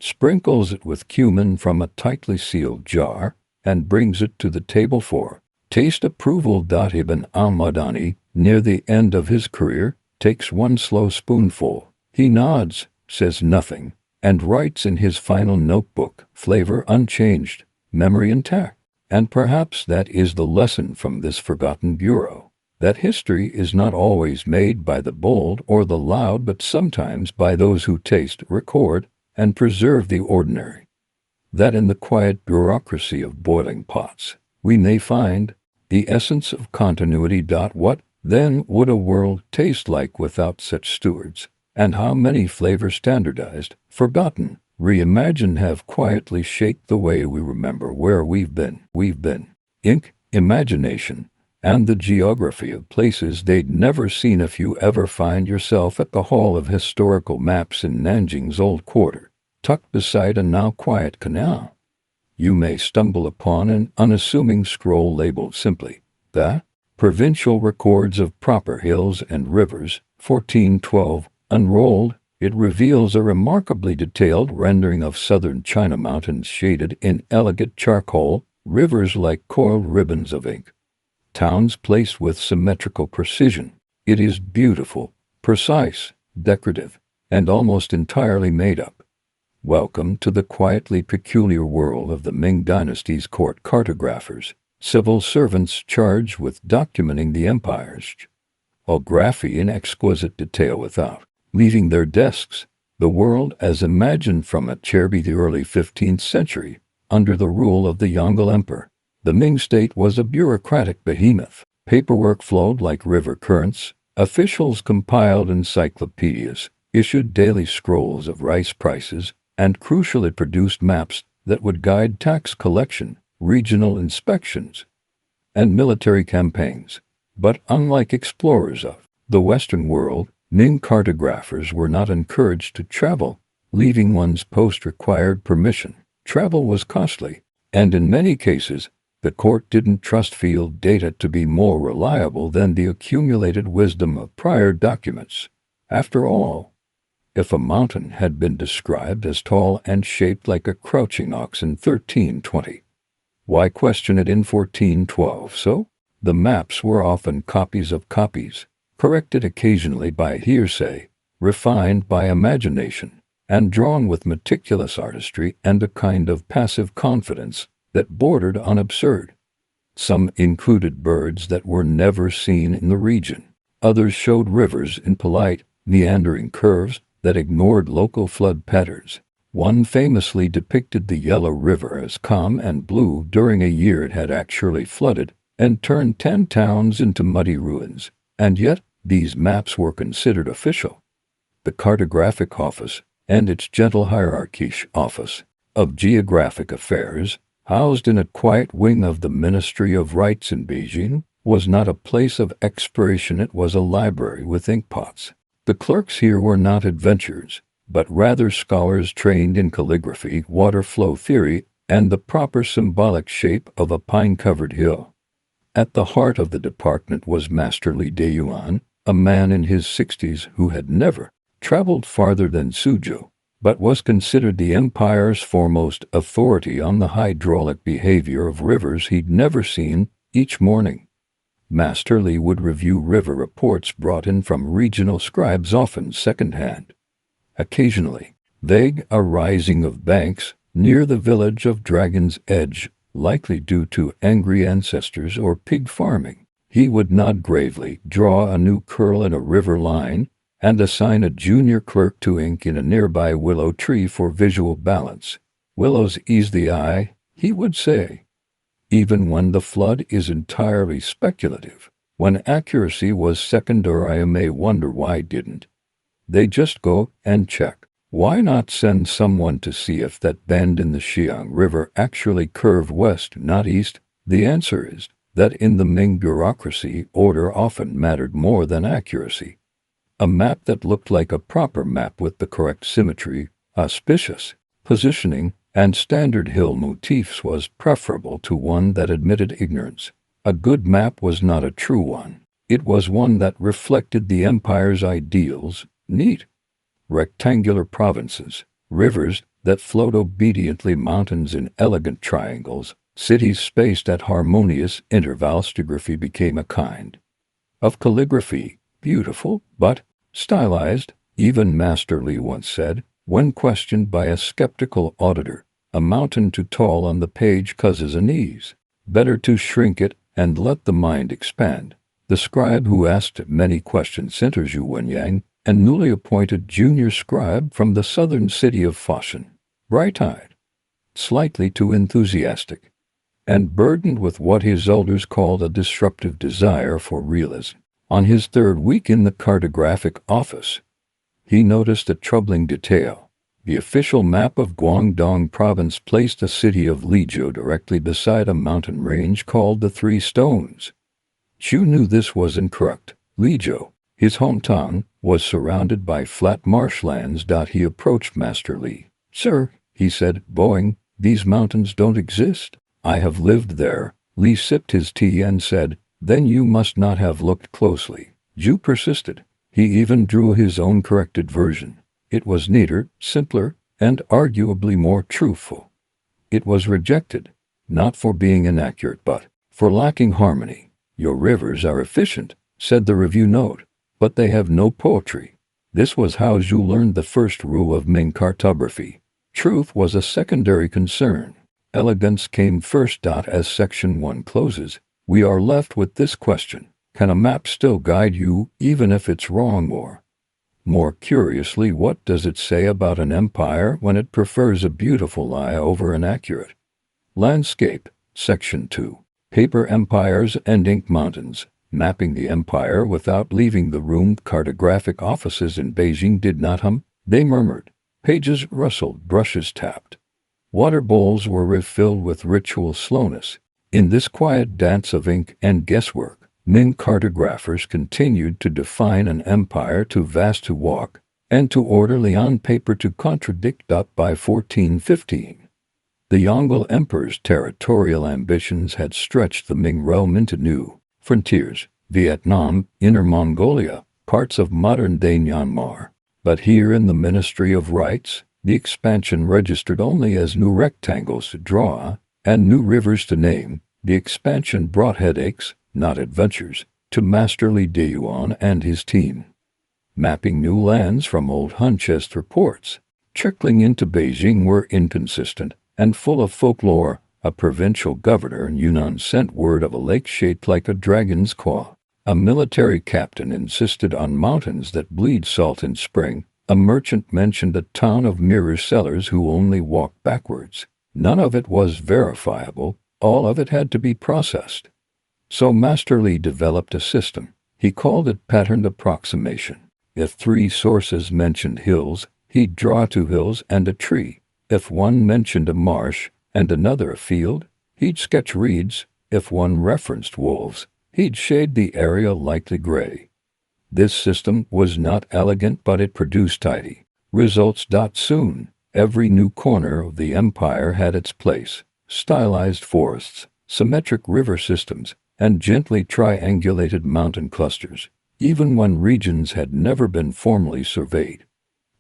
sprinkles it with cumin from a tightly sealed jar, and brings it to the table for taste approval. Ibn al-Madani, near the end of his career, takes one slow spoonful. He nods, says nothing, and writes in his final notebook, flavor unchanged, memory intact. And perhaps that is the lesson from this forgotten bureau, that history is not always made by the bold or the loud, but sometimes by those who taste, record, and preserve the ordinary. That in the quiet bureaucracy of boiling pots, we may find the essence of continuity. What, then, would a world taste like without such stewards? And how many flavors standardized, forgotten, reimagined have quietly shaped the way we remember where we've been. Ink, imagination, and the geography of places they'd never seen. If you ever find yourself at the Hall of Historical Maps in Nanjing's Old Quarter, tucked beside a now quiet canal, you may stumble upon an unassuming scroll labeled simply, "The Provincial Records of Proper Hills and Rivers, 1412. Unrolled, it reveals a remarkably detailed rendering of southern China mountains shaded in elegant charcoal, rivers like coiled ribbons of ink, towns placed with symmetrical precision. It is beautiful, precise, decorative, and almost entirely made up. Welcome to the quietly peculiar world of the Ming Dynasty's court cartographers, civil servants charged with documenting the empire's geography in exquisite detail without leaving their desks. The world as imagined from a cherby the early 15th century, under the rule of the Yongle Emperor. The Ming state was a bureaucratic behemoth. Paperwork flowed like river currents. Officials compiled encyclopedias, issued daily scrolls of rice prices, and crucially produced maps that would guide tax collection, regional inspections, and military campaigns. But unlike explorers of the Western world, Ming cartographers were not encouraged to travel. Leaving one's post required permission. Travel was costly, and in many cases, the court didn't trust field data to be more reliable than the accumulated wisdom of prior documents. After all, if a mountain had been described as tall and shaped like a crouching ox in 1320, why question it in 1412? So, the maps were often copies of copies, corrected occasionally by hearsay, refined by imagination, and drawn with meticulous artistry and a kind of passive confidence that bordered on absurd. Some included birds that were never seen in the region. Others showed rivers in polite, meandering curves that ignored local flood patterns. One famously depicted the Yellow River as calm and blue during a year it had actually flooded and turned 10 towns into muddy ruins. And yet, these maps were considered official. The Cartographic Office and its gentle hierarchish Office of Geographic Affairs, housed in a quiet wing of the Ministry of Rights in Beijing, was not a place of exploration. It was a library with inkpots. The clerks here were not adventurers, but rather scholars trained in calligraphy, water flow theory, and the proper symbolic shape of a pine-covered hill. At the heart of the department was Master Li Deyuan, a man in his 60s who had never traveled farther than Suzhou, but was considered the empire's foremost authority on the hydraulic behavior of rivers he'd never seen. Each morning, Master Li would review river reports brought in from regional scribes, often second-hand. Occasionally, vague a rising of banks near the village of Dragon's Edge, likely due to angry ancestors or pig farming. He would nod gravely, draw a new curl in a river line, and assign a junior clerk to ink in a nearby willow tree for visual balance. "Willows ease the eye," he would say. Even when the flood is entirely speculative, when accuracy was secondary, I may wonder why didn't they just go and check? Why not send someone to see if that bend in the Xiang River actually curved west, not east? The answer is that in the Ming bureaucracy, order often mattered more than accuracy. A map that looked like a proper map with the correct symmetry, auspicious positioning, and standard hill motifs was preferable to one that admitted ignorance. A good map was not a true one. It was one that reflected the empire's ideals: neat, rectangular provinces, rivers that flowed obediently, mountains in elegant triangles, cities spaced at harmonious intervals. Calligraphy became a kind of calligraphy, beautiful but stylized. Even Master Li once said, when questioned by a skeptical auditor, "A mountain too tall on the page causes unease. Better to shrink it and let the mind expand." The scribe who asked many questions centers Zhu Wenyang, a newly appointed junior scribe from the southern city of Foshan, bright-eyed, slightly too enthusiastic, and burdened with what his elders called a disruptive desire for realism. On his third week in the cartographic office, He noticed a troubling detail. The official map of Guangdong province placed the city of Lizhou directly beside a mountain range called the Three Stones. Zhu knew this was incorrect. Lizhou, his hometown, was surrounded by flat marshlands. He approached Master Li. "Sir," he said, bowing, "these mountains don't exist." "I have lived there." Li sipped his tea and said, "Then you must not have looked closely." Zhu persisted. He even drew his own corrected version. It was neater, simpler, and arguably more truthful. It was rejected, not for being inaccurate but for lacking harmony. "Your rivers are efficient," said the review note, "but they have no poetry." This was how Zhu learned the first rule of Ming cartography. Truth was a secondary concern. Elegance came first. As section 1 closes, we are left with this question: can a map still guide you even if it's wrong? Or, more curiously, what does it say about an empire when it prefers a beautiful lie over an accurate landscape? Section 2. Paper empires and ink mountains. Mapping the empire without leaving the room. Cartographic offices in Beijing did not hum. They murmured. Pages rustled, brushes tapped. Water bowls were refilled with ritual slowness. In this quiet dance of ink and guesswork, Ming cartographers continued to define an empire too vast to walk, and too orderly on paper to contradict. By 1415, the Yongle Emperor's territorial ambitions had stretched the Ming realm into new frontiers: Vietnam, Inner Mongolia, parts of modern-day Myanmar. But here in the Ministry of Rights, the expansion registered only as new rectangles to draw and new rivers to name. The expansion brought headaches, not adventures, to Master Li Deyuan and his team. Mapping new lands from old Hunchest reports trickling into Beijing were inconsistent and full of folklore. A provincial governor in Yunnan sent word of a lake shaped like a dragon's claw. A military captain insisted on mountains that bleed salt in spring. A merchant mentioned a town of mirror sellers who only walked backwards. None of it was verifiable. All of it had to be processed. So Master Li developed a system. He called it patterned approximation. If 3 sources mentioned hills, he'd draw 2 hills and a tree. If one mentioned a marsh and another a field, he'd sketch reeds. If one referenced wolves, he'd shade the area lightly gray. This system was not elegant, but it produced tidy results. Soon, every new corner of the empire had its place: stylized forests, symmetric river systems, and gently triangulated mountain clusters. Even when regions had never been formally surveyed,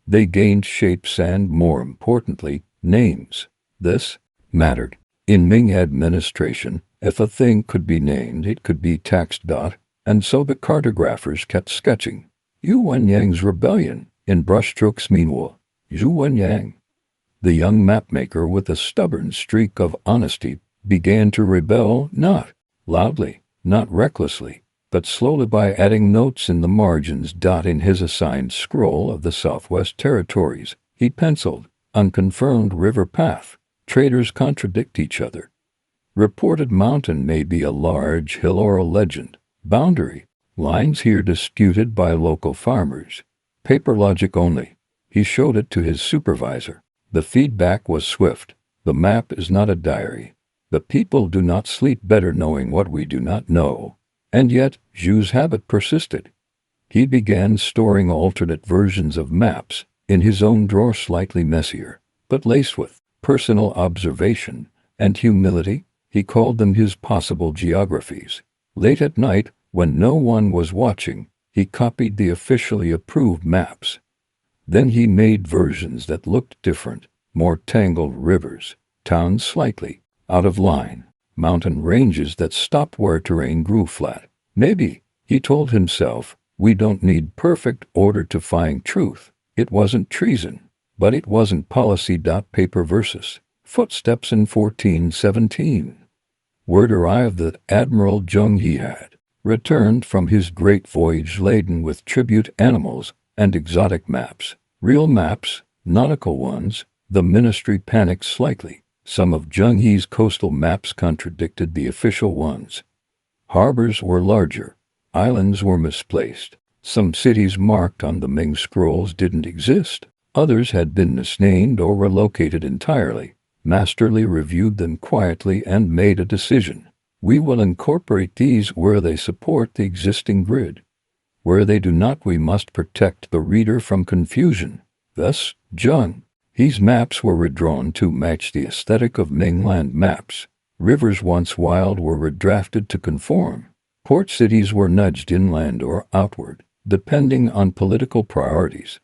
they gained shapes and, more importantly, names. This mattered. In Ming administration, if a thing could be named, it could be taxed. And so the cartographers kept sketching. Yu Wenyang's rebellion in brushstrokes. Meanwhile, Zhu Wenyang, the young mapmaker with a stubborn streak of honesty, began to rebel, not loudly, not recklessly, but slowly, by adding notes in the margins. In his assigned scroll of the Southwest Territories, he penciled, "Unconfirmed river path. Traders contradict each other. Reported mountain may be a large hill or a legend. Boundary lines here disputed by local farmers. Paper logic only." He showed it to his supervisor. The feedback was swift. "The map is not a diary. The people do not sleep better knowing what we do not know." And yet, Zhu's habit persisted. He began storing alternate versions of maps in his own drawer, slightly messier, but laced with personal observation and humility. He called them his possible geographies. Late at night, when no one was watching, he copied the officially approved maps. Then he made versions that looked different: more tangled rivers, towns slightly out of line, mountain ranges that stopped where terrain grew flat. Maybe, he told himself, we don't need perfect order to find truth. It wasn't treason, but it wasn't policy. Paper versus footsteps in 1417. Word arrived that Admiral Zheng He had returned from his great voyage laden with tribute animals and exotic maps. Real maps, nautical ones. The ministry panicked slightly. Some of Zheng He's coastal maps contradicted the official ones. Harbors were larger. Islands were misplaced. Some cities marked on the Ming scrolls didn't exist. Others had been misnamed or relocated entirely. Masterly reviewed them quietly and made a decision. We will incorporate these where they support the existing grid. Where they do not, we must protect the reader from confusion. Thus, Zheng. These maps were redrawn to match the aesthetic of Mingland maps. Rivers once wild were redrafted to conform. Port cities were nudged inland or outward, depending on political priorities.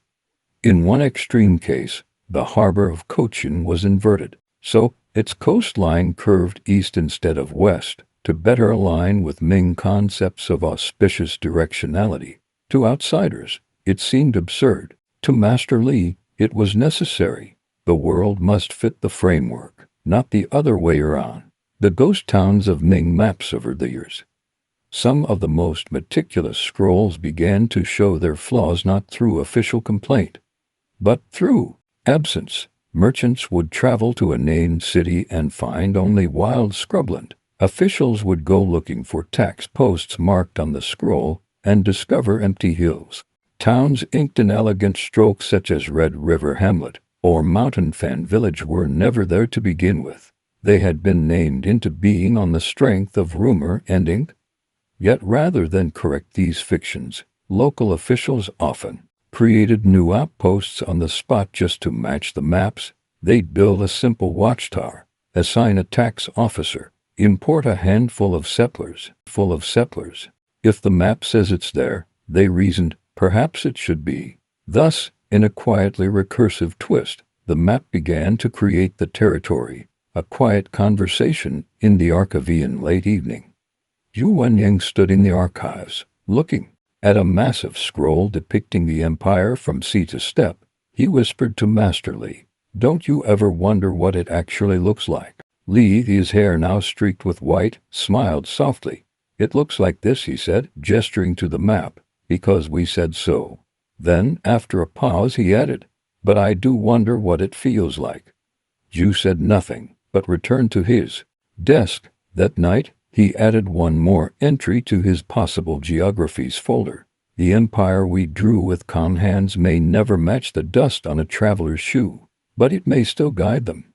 In one extreme case, the harbor of Cochin was inverted, so its coastline curved east instead of west, to better align with Ming concepts of auspicious directionality. To outsiders, it seemed absurd. To Master Li, it was necessary. The world must fit the framework, not the other way around. The ghost towns of Ming maps over the years. Some of the most meticulous scrolls began to show their flaws not through official complaint, but through absence. Merchants would travel to a named city and find only wild scrubland. Officials would go looking for tax posts marked on the scroll and discover empty hills. Towns inked in elegant strokes such as Red River Hamlet or Mountain Fan Village were never there to begin with. They had been named into being on the strength of rumor and ink. Yet rather than correct these fictions, local officials often created new outposts on the spot just to match the maps. They'd build a simple watchtower, assign a tax officer, import a handful of settlers. If the map says it's there, they reasoned, perhaps it should be. Thus, in a quietly recursive twist, the map began to create the territory, a quiet conversation in the Archivian late evening. Yu Wenyang stood in the archives, looking at a massive scroll depicting the empire from sea to steppe. He whispered to Master Li, "Don't you ever wonder what it actually looks like?" Li, his hair now streaked with white, smiled softly. "It looks like this," he said, gesturing to the map, "because we said so." Then, after a pause, he added, "But I do wonder what it feels like." Yu said nothing, but returned to his desk. That night, he added one more entry to his possible geographies folder. The empire we drew with calm hands may never match the dust on a traveler's shoe, but it may still guide them.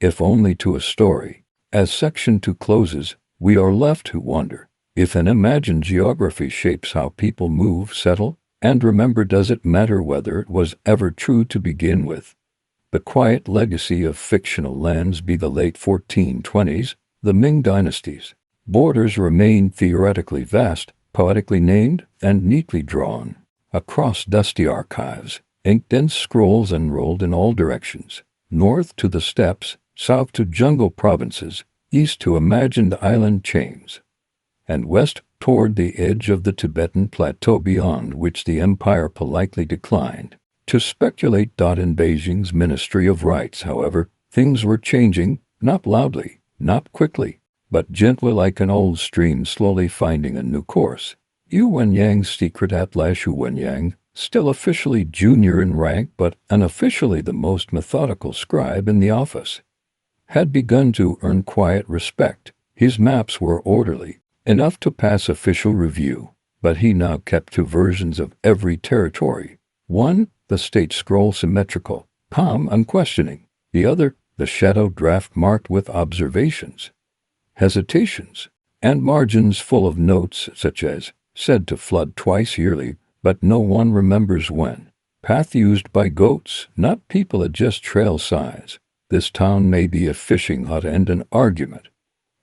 If only to a story. As section 2 closes, we are left to wonder if an imagined geography shapes how people move, settle, and remember. Does it matter whether it was ever true to begin with? The quiet legacy of fictional lands be the late 1420s, the Ming dynasties. Borders remain theoretically vast, poetically named, and neatly drawn. Across dusty archives, ink-dense scrolls unrolled in all directions, north to the steppes, south to jungle provinces, east to imagined island chains, and west toward the edge of the Tibetan plateau beyond which the empire politely declined to speculate. In Beijing's Ministry of Rites, however, things were changing, not loudly, not quickly, but gently, like an old stream slowly finding a new course. Yu Wenyang's secret Atlas. Yu Wenyang, still officially junior in rank but unofficially the most methodical scribe in the office, had begun to earn quiet respect. His maps were orderly, enough to pass official review, but he now kept two versions of every territory. One, the state scroll symmetrical, calm, unquestioning. The other, the shadow draft marked with observations, hesitations, and margins full of notes such as, said to flood twice yearly, but no one remembers when. Path used by goats, not people. Adjust trail size. This town may be a fishing hut and an argument.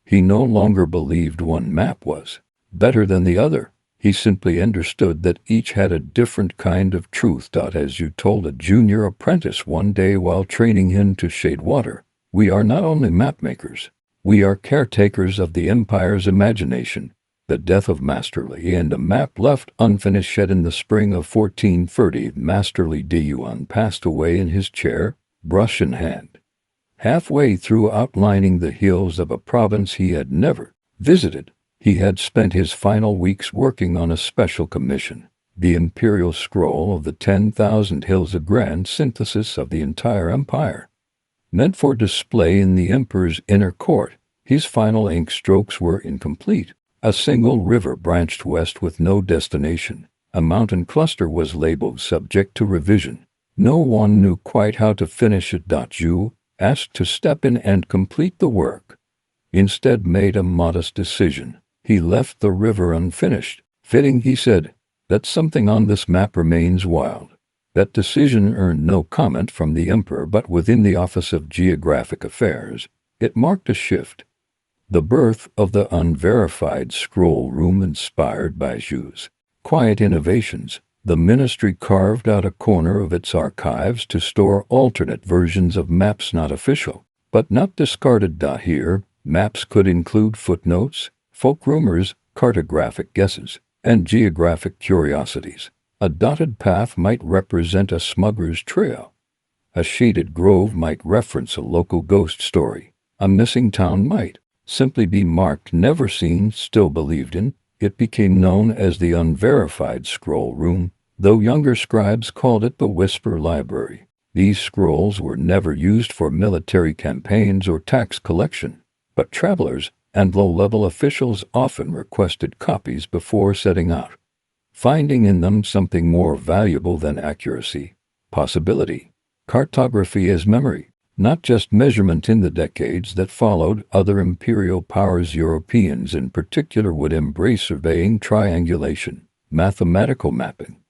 He no longer believed one map was better than the other. He simply understood that each had a different kind of truth. As you told a junior apprentice one day while training him to shade water, we are not only map makers, we are caretakers of the empire's imagination. The death of Master Li and a map left unfinished. Shed in the spring of 1430, Master Li Diyuan passed away in his chair, brush in hand, halfway through outlining the hills of a province he had never visited. He had spent his final weeks working on a special commission, the Imperial Scroll of the 10,000 Hills, a grand synthesis of the entire empire, meant for display in the emperor's inner court. His final ink strokes were incomplete. A single river branched west with no destination, A mountain cluster was labeled subject to revision. No one knew quite how to finish it. Zhu, asked to step in and complete the work, instead made a modest decision. He left the river unfinished. Fitting, he said, that something on this map remains wild. That decision earned no comment from the emperor, but within the Office of Geographic Affairs, it marked a shift. The birth of the unverified scroll room inspired by Zhu's quiet innovations. The ministry carved out a corner of its archives to store alternate versions of maps not official, but not discarded. Here, maps could include footnotes, folk rumors, cartographic guesses, and geographic curiosities. A dotted path might represent a smuggler's trail. A shaded grove might reference a local ghost story. A missing town might simply be marked never seen, still believed in. It became known as the unverified scroll room, though younger scribes called it the Whisper Library. These scrolls were never used for military campaigns or tax collection, but travelers and low-level officials often requested copies before setting out, finding in them something more valuable than accuracy, possibility. Cartography as memory, not just measurement. In the decades that followed, other imperial powers, Europeans in particular, would embrace surveying, triangulation, mathematical mapping.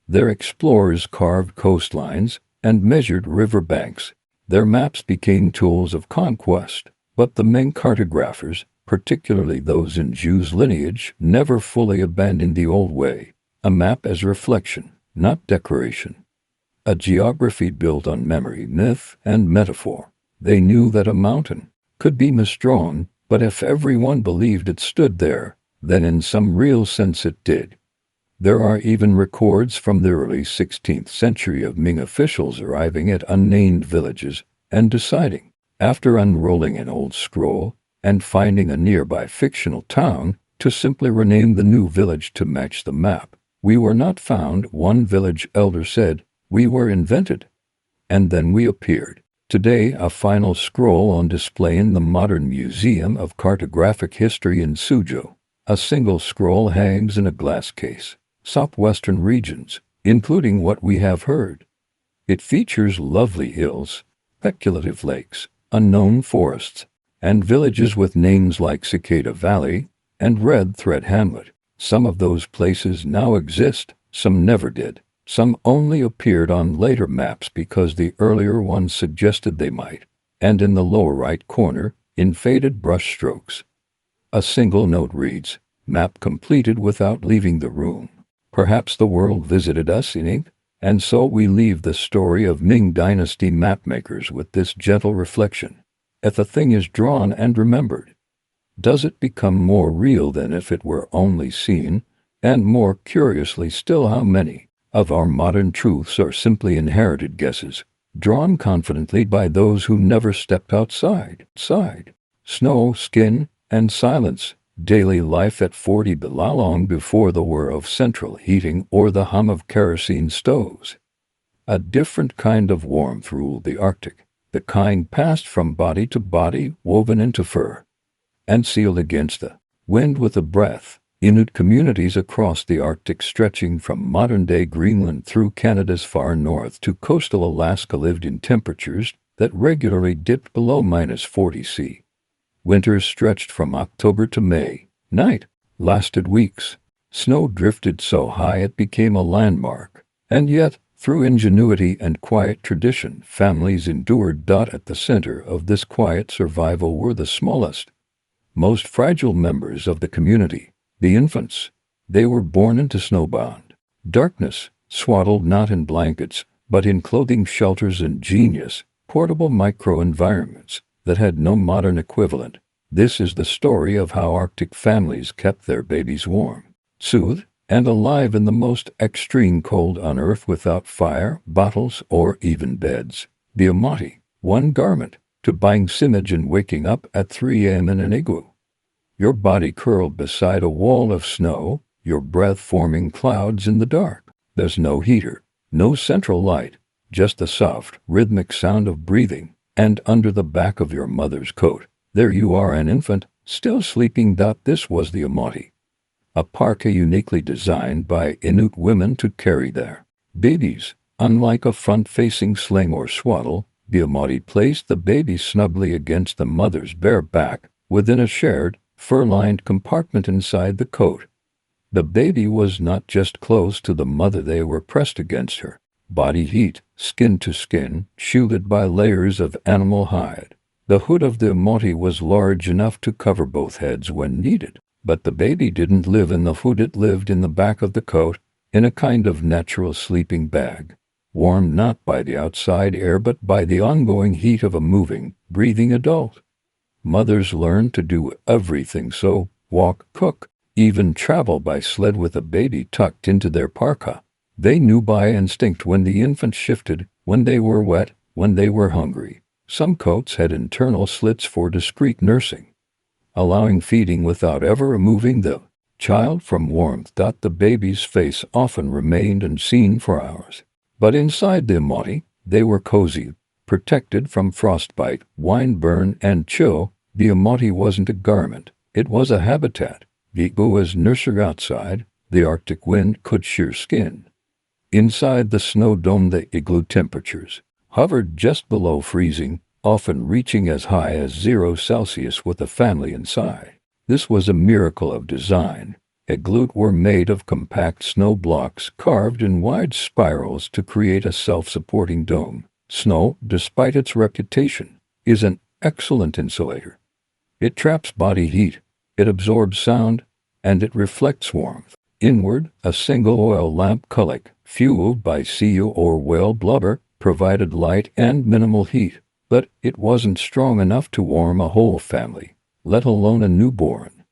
Their explorers carved coastlines and measured river banks. Their maps became tools of conquest, but the Ming cartographers, particularly those in Zhu's lineage, never fully abandoned the old way. A map as reflection, not decoration. A geography built on memory, myth, and metaphor. They knew that a mountain could be misdrawn, but if everyone believed it stood there, then in some real sense it did. There are even records from the early 16th century of Ming officials arriving at unnamed villages and deciding, after unrolling an old scroll and finding a nearby fictional town, to simply rename the new village to match the map. "We were not found," one village elder said. "We were invented, and then we appeared." Today, a final scroll on display in the Modern Museum of Cartographic History in Suzhou. A single scroll hangs in a glass case. Southwestern regions, including what we have heard. It features lovely hills, speculative lakes, unknown forests, and villages with names like Cicada Valley and Red Thread Hamlet. Some of those places now exist, some never did. Some only appeared on later maps because the earlier ones suggested they might. And in the lower right corner, in faded brush strokes, a single note reads, "Map completed without leaving the room." Perhaps the world visited us in ink, and so we leave the story of Ming Dynasty mapmakers with this gentle reflection. If a thing is drawn and remembered, does it become more real than if it were only seen? And more curiously still, how many of our modern truths are simply inherited guesses, drawn confidently by those who never stepped outside? Snow, skin, and silence. Daily life at 40 Bila, long before the whir of central heating or the hum of kerosene stoves. A different kind of warmth ruled the Arctic, the kind passed from body to body, woven into fur, and sealed against the wind with a breath. Inuit communities across the Arctic, stretching from modern-day Greenland through Canada's far north to coastal Alaska, lived in temperatures that regularly dipped below -40°C. Winters stretched from October to May. Night lasted weeks. Snow drifted so high it became a landmark. And yet, through ingenuity and quiet tradition, families endured. At the center of this quiet survival were the smallest, most fragile members of the community, the infants. They were born into snowbound darkness, swaddled not in blankets, but in clothing, shelters, and ingenious, portable micro-environments that had no modern equivalent. This is the story of how Arctic families kept their babies warm, soothed, and alive in the most extreme cold on Earth, without fire, bottles, or even beds. The Amati, one garment, to buying sillage and waking up at 3 a.m. in an igloo. Your body curled beside a wall of snow, your breath forming clouds in the dark. There's no heater, no central light, just the soft, rhythmic sound of breathing. And under the back of your mother's coat, there you are, an infant, still sleeping. This was the Amati, a parka uniquely designed by Inuit women to carry their babies. Unlike a front-facing sling or swaddle, the Amati placed the baby snugly against the mother's bare back, within a shared, fur-lined compartment inside the coat. The baby was not just close to the mother, they were pressed against her. Body heat, skin to skin, shielded by layers of animal hide. The hood of the Amati was large enough to cover both heads when needed, but the baby didn't live in the hood, it lived in the back of the coat, in a kind of natural sleeping bag, warmed not by the outside air but by the ongoing heat of a moving, breathing adult. Mothers learned to do everything: sew, walk, cook, even travel by sled with a baby tucked into their parka. They knew by instinct when the infant shifted, when they were wet, when they were hungry. Some coats had internal slits for discreet nursing, allowing feeding without ever removing the child from warmth. The baby's face often remained unseen for hours. But inside the Amati, they were cozy, protected from frostbite, windburn, and chill. The Amati wasn't a garment, it was a habitat. The igloo was nursery outside, the Arctic wind could shear skin. Inside the snow dome, the igloo temperatures hovered just below freezing, often reaching as high as 0 Celsius with a family inside. This was a miracle of design. Igloos were made of compact snow blocks carved in wide spirals to create a self-supporting dome. Snow, despite its reputation, is an excellent insulator. It traps body heat, it absorbs sound, and it reflects warmth. Inward, a single oil lamp kulak, fueled by seal or whale blubber, provided light and minimal heat, but it wasn't strong enough to warm a whole family, let alone a newborn.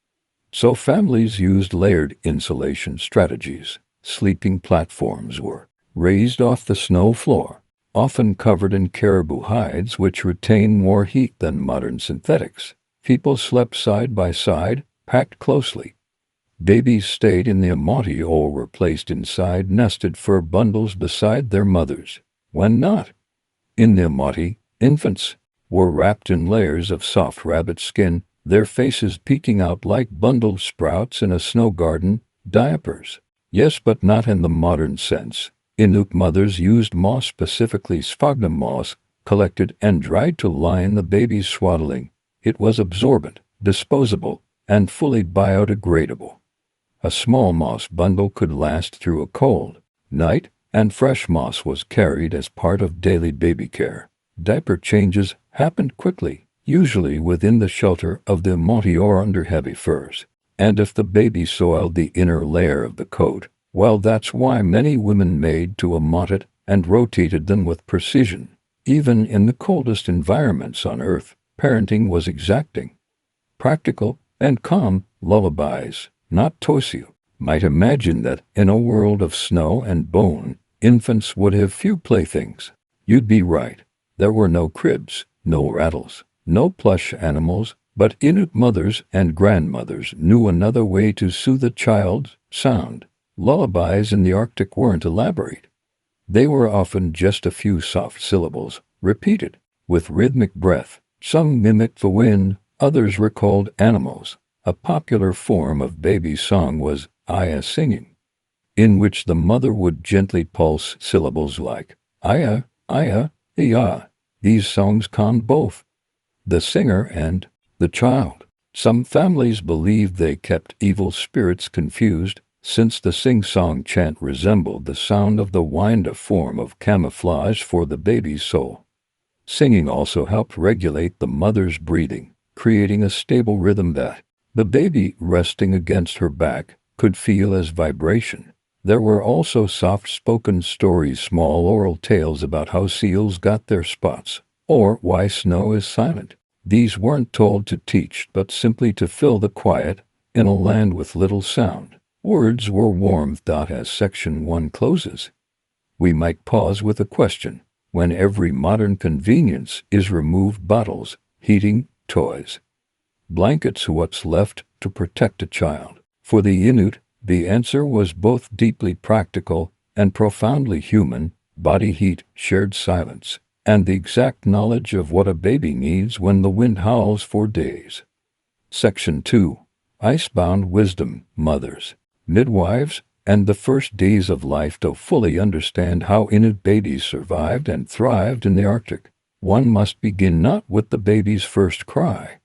So families used layered insulation strategies. Sleeping platforms were raised off the snow floor, often covered in caribou hides which retain more heat than modern synthetics. People slept side by side, packed closely. Babies stayed in the Amati or were placed inside nested fur bundles beside their mothers. When not in the Amati, infants were wrapped in layers of soft rabbit skin, their faces peeking out like bundled sprouts in a snow garden. Diapers, yes, but not in the modern sense. Inuit mothers used moss, specifically sphagnum moss, collected and dried to line the baby's swaddling. It was absorbent, disposable, and fully biodegradable. A small moss bundle could last through a cold night, and fresh moss was carried as part of daily baby care. Diaper changes happened quickly, usually within the shelter of the Amati or under heavy furs. And if the baby soiled the inner layer of the coat, well, that's why many women made to amot it and rotated them with precision. Even in the coldest environments on Earth, parenting was exacting, practical, and calm. Lullabies, not toys. You might imagine that in a world of snow and bone, infants would have few playthings. You'd be right. There were no cribs, no rattles, no plush animals, but Inuit mothers and grandmothers knew another way to soothe a child's sound. Lullabies in the Arctic weren't elaborate. They were often just a few soft syllables, repeated with rhythmic breath. Some mimicked the wind, others recalled animals. A popular form of baby song was Aya singing, in which the mother would gently pulse syllables like Aya, Aya, Ya. These songs calmed both the singer and the child. Some families believed they kept evil spirits confused, since the sing-song chant resembled the sound of the wind, a form of camouflage for the baby's soul. Singing also helped regulate the mother's breathing, creating a stable rhythm that the baby, resting against her back, could feel as vibration. There were also soft-spoken stories, small oral tales about how seals got their spots, or why snow is silent. These weren't told to teach, but simply to fill the quiet in a land with little sound. Words were warmth. As section 1 closes, we might pause with a question. When every modern convenience is removed, bottles, heating, toys, blankets, what's left to protect a child? For the Inuit, the answer was both deeply practical and profoundly human: body heat, shared silence, and the exact knowledge of what a baby needs when the wind howls for days. Section 2. Icebound wisdom, mothers, midwives, and the first days of life to fully understand how Inuit babies survived and thrived in the Arctic. One must begin not with the baby's first cry,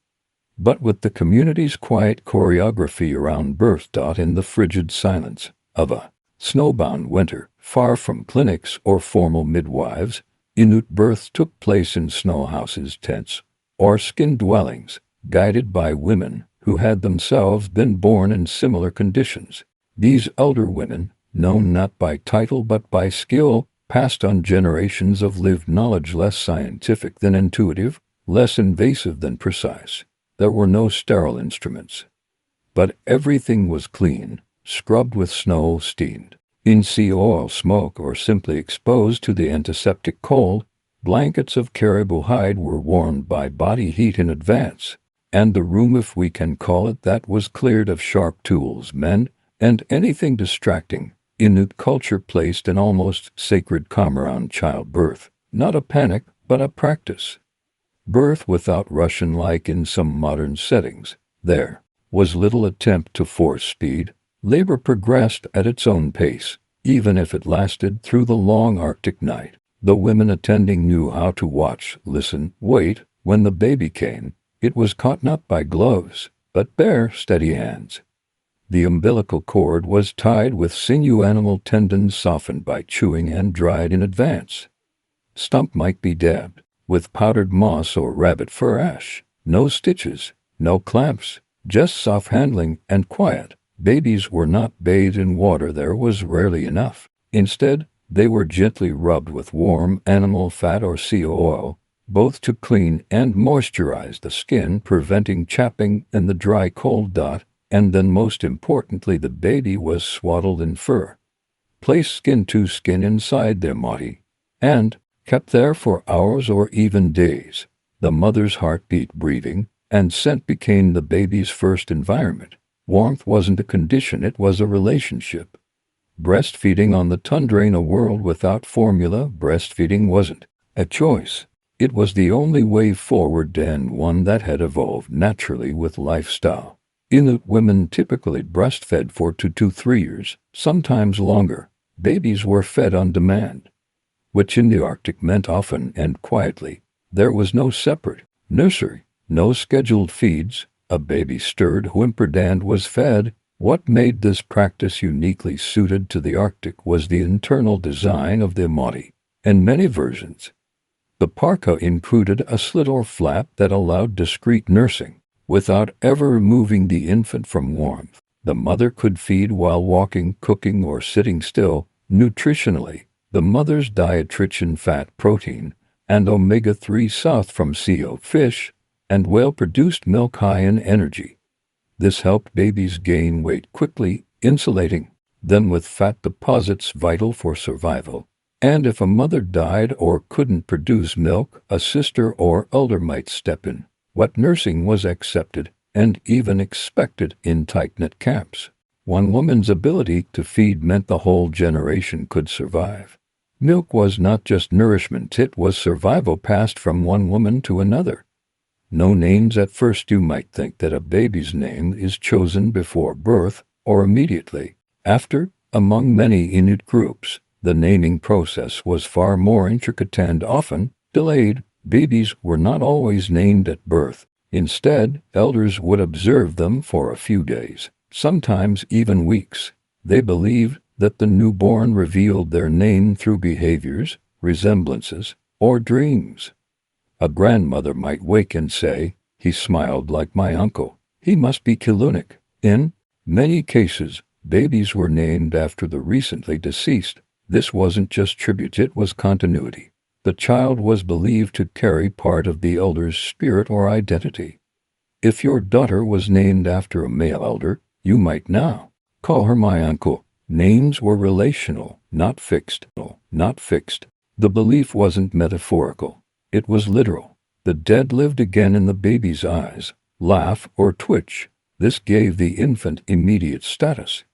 but with the community's quiet choreography around birth. In the frigid silence of a snowbound winter, far from clinics or formal midwives, Inuit births took place in snow houses, tents, or skin dwellings, guided by women who had themselves been born in similar conditions. These elder women, known not by title but by skill, passed on generations of lived knowledge, less scientific than intuitive, less invasive than precise. There were no sterile instruments, but everything was clean, scrubbed with snow, steamed in sea oil smoke, or simply exposed to the antiseptic cold. Blankets of caribou hide were warmed by body heat in advance, and the room, if we can call it that, was cleared of sharp tools, men, and anything distracting. Inuit culture placed an almost sacred calm around childbirth, not a panic, but a practice. Birth without rush, like in some modern settings. There was little attempt to force speed. Labor progressed at its own pace, even if it lasted through the long Arctic night. The women attending knew how to watch, listen, wait. When the baby came, it was caught not by gloves, but bare, steady hands. The umbilical cord was tied with sinew, animal tendons softened by chewing and dried in advance. Stump might be dabbed with powdered moss or rabbit fur ash. No stitches, no clamps, just soft handling and quiet. Babies were not bathed in water, there was rarely enough. Instead, they were gently rubbed with warm animal fat or sea oil, both to clean and moisturize the skin, preventing chapping in the dry cold. And then, most importantly, the baby was swaddled in fur, placed skin to skin inside their moti, and kept there for hours or even days. The mother's heartbeat, breathing, and scent became the baby's first environment. Warmth wasn't a condition, it was a relationship. Breastfeeding on the tundra, in a world without formula, breastfeeding wasn't a choice. It was the only way forward, and one that had evolved naturally with lifestyle. Inuit women typically breastfed for 2 to 3 years, sometimes longer. Babies were fed on demand, which in the Arctic meant often and quietly. There was no separate nursery, no scheduled feeds. A baby stirred, whimpered, and was fed. What made this practice uniquely suited to the Arctic was the internal design of the moti. In many versions, the parka included a slit or flap that allowed discreet nursing. Without ever removing the infant from warmth, the mother could feed while walking, cooking, or sitting still. Nutritionally, the mother's diet rich in fat, protein, and omega-3 south from seal, fish, and whale-produced milk high in energy. This helped babies gain weight quickly, insulating them with fat deposits vital for survival. And if a mother died or couldn't produce milk, a sister or elder might step in. Wet nursing was accepted and even expected in tight-knit camps. One woman's ability to feed meant the whole generation could survive. Milk was not just nourishment, it was survival passed from one woman to another. No names at first. You might think that a baby's name is chosen before birth or immediately after. Among many Inuit groups, the naming process was far more intricate and often delayed. Babies were not always named at birth. Instead, elders would observe them for a few days, sometimes even weeks. They believed that the newborn revealed their name through behaviors, resemblances, or dreams. A grandmother might wake and say, "He smiled like my uncle. He must be Killunik." In many cases, babies were named after the recently deceased. This wasn't just tribute, it was continuity. The child was believed to carry part of the elder's spirit or identity. If your daughter was named after a male elder, you might now call her my uncle. Names were relational, not fixed. The belief wasn't metaphorical. It was literal. The dead lived again in the baby's eyes, laugh, or twitch. This gave the infant immediate status.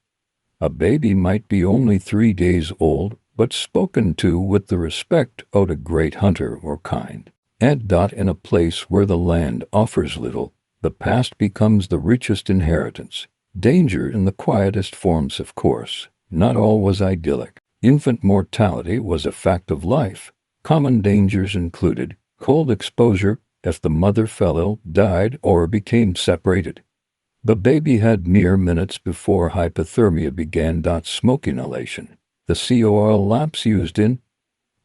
A baby might be only 3 days old, but spoken to with the respect owed a great hunter or kind. And in a place where the land offers little, The past becomes the richest inheritance. Danger in the quietest forms, of course. Not all was idyllic. Infant mortality was a fact of life. Common dangers included cold exposure, if the mother fell ill, died, or became separated. The baby had mere minutes before hypothermia began. Smoke inhalation. The CO oil lamps used in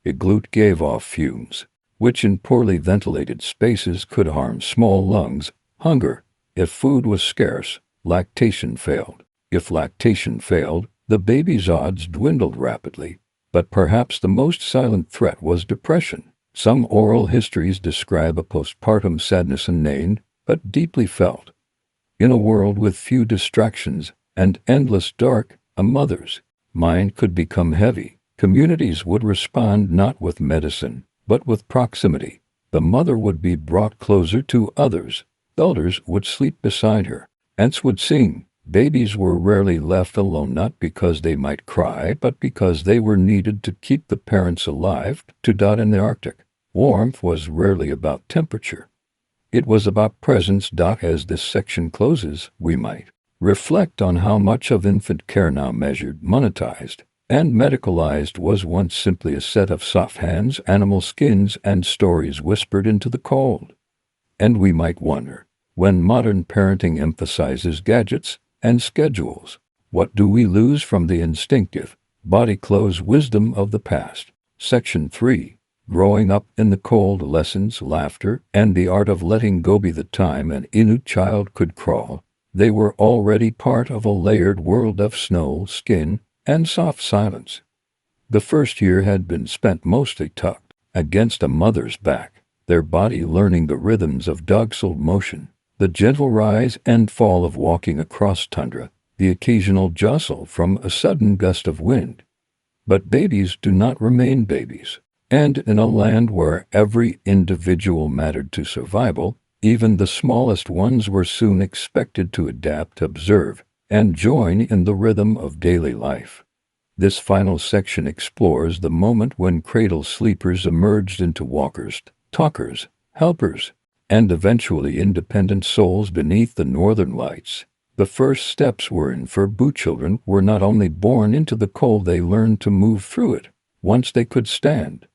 igloo gave off fumes, which in poorly ventilated spaces could harm small lungs. Hunger. If food was scarce, lactation failed. If lactation failed, the baby's odds dwindled rapidly. But perhaps the most silent threat was depression. Some oral histories describe a postpartum sadness inane, but deeply felt. In a world with few distractions and endless dark, a mother's mind could become heavy. Communities would respond not with medicine, but with proximity. The mother would be brought closer to others. Elders would sleep beside her. Aunts would sing. Babies were rarely left alone, not because they might cry, but because they were needed to keep the parents alive. In the Arctic, warmth was rarely about temperature. It was about presence. As this section closes, we might reflect on how much of infant care, now measured, monetized, and medicalized, was once simply a set of soft hands, animal skins, and stories whispered into the cold. And we might wonder, when modern parenting emphasizes gadgets and schedules, what do we lose from the instinctive, body-close wisdom of the past? Section 3. Growing up in the cold. Lessons, laughter, and the art of letting go. By the time an Inuit child could crawl, they were already part of a layered world of snow, skin, and soft silence. The first year had been spent mostly tucked against a mother's back, their body learning the rhythms of docile motion, the gentle rise and fall of walking across tundra, the occasional jostle from a sudden gust of wind. But babies do not remain babies. And in a land where every individual mattered to survival, even the smallest ones were soon expected to adapt, observe, and join in the rhythm of daily life. This final section explores the moment when cradle sleepers emerged into walkers, talkers, helpers, and eventually independent souls beneath the northern lights. The first steps were in for children were not only born into the cold, they learned to move through it once they could stand.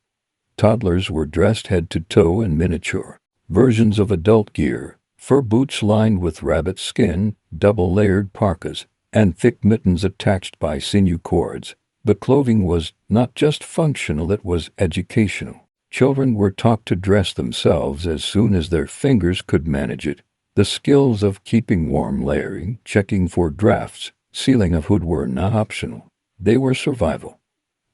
Toddlers were dressed head to toe in miniature versions of adult gear, fur boots lined with rabbit skin, double-layered parkas, and thick mittens attached by sinew cords. The clothing was not just functional, it was educational. Children were taught to dress themselves as soon as their fingers could manage it. The skills of keeping warm, layering, checking for drafts, sealing a hood were not optional. They were survival.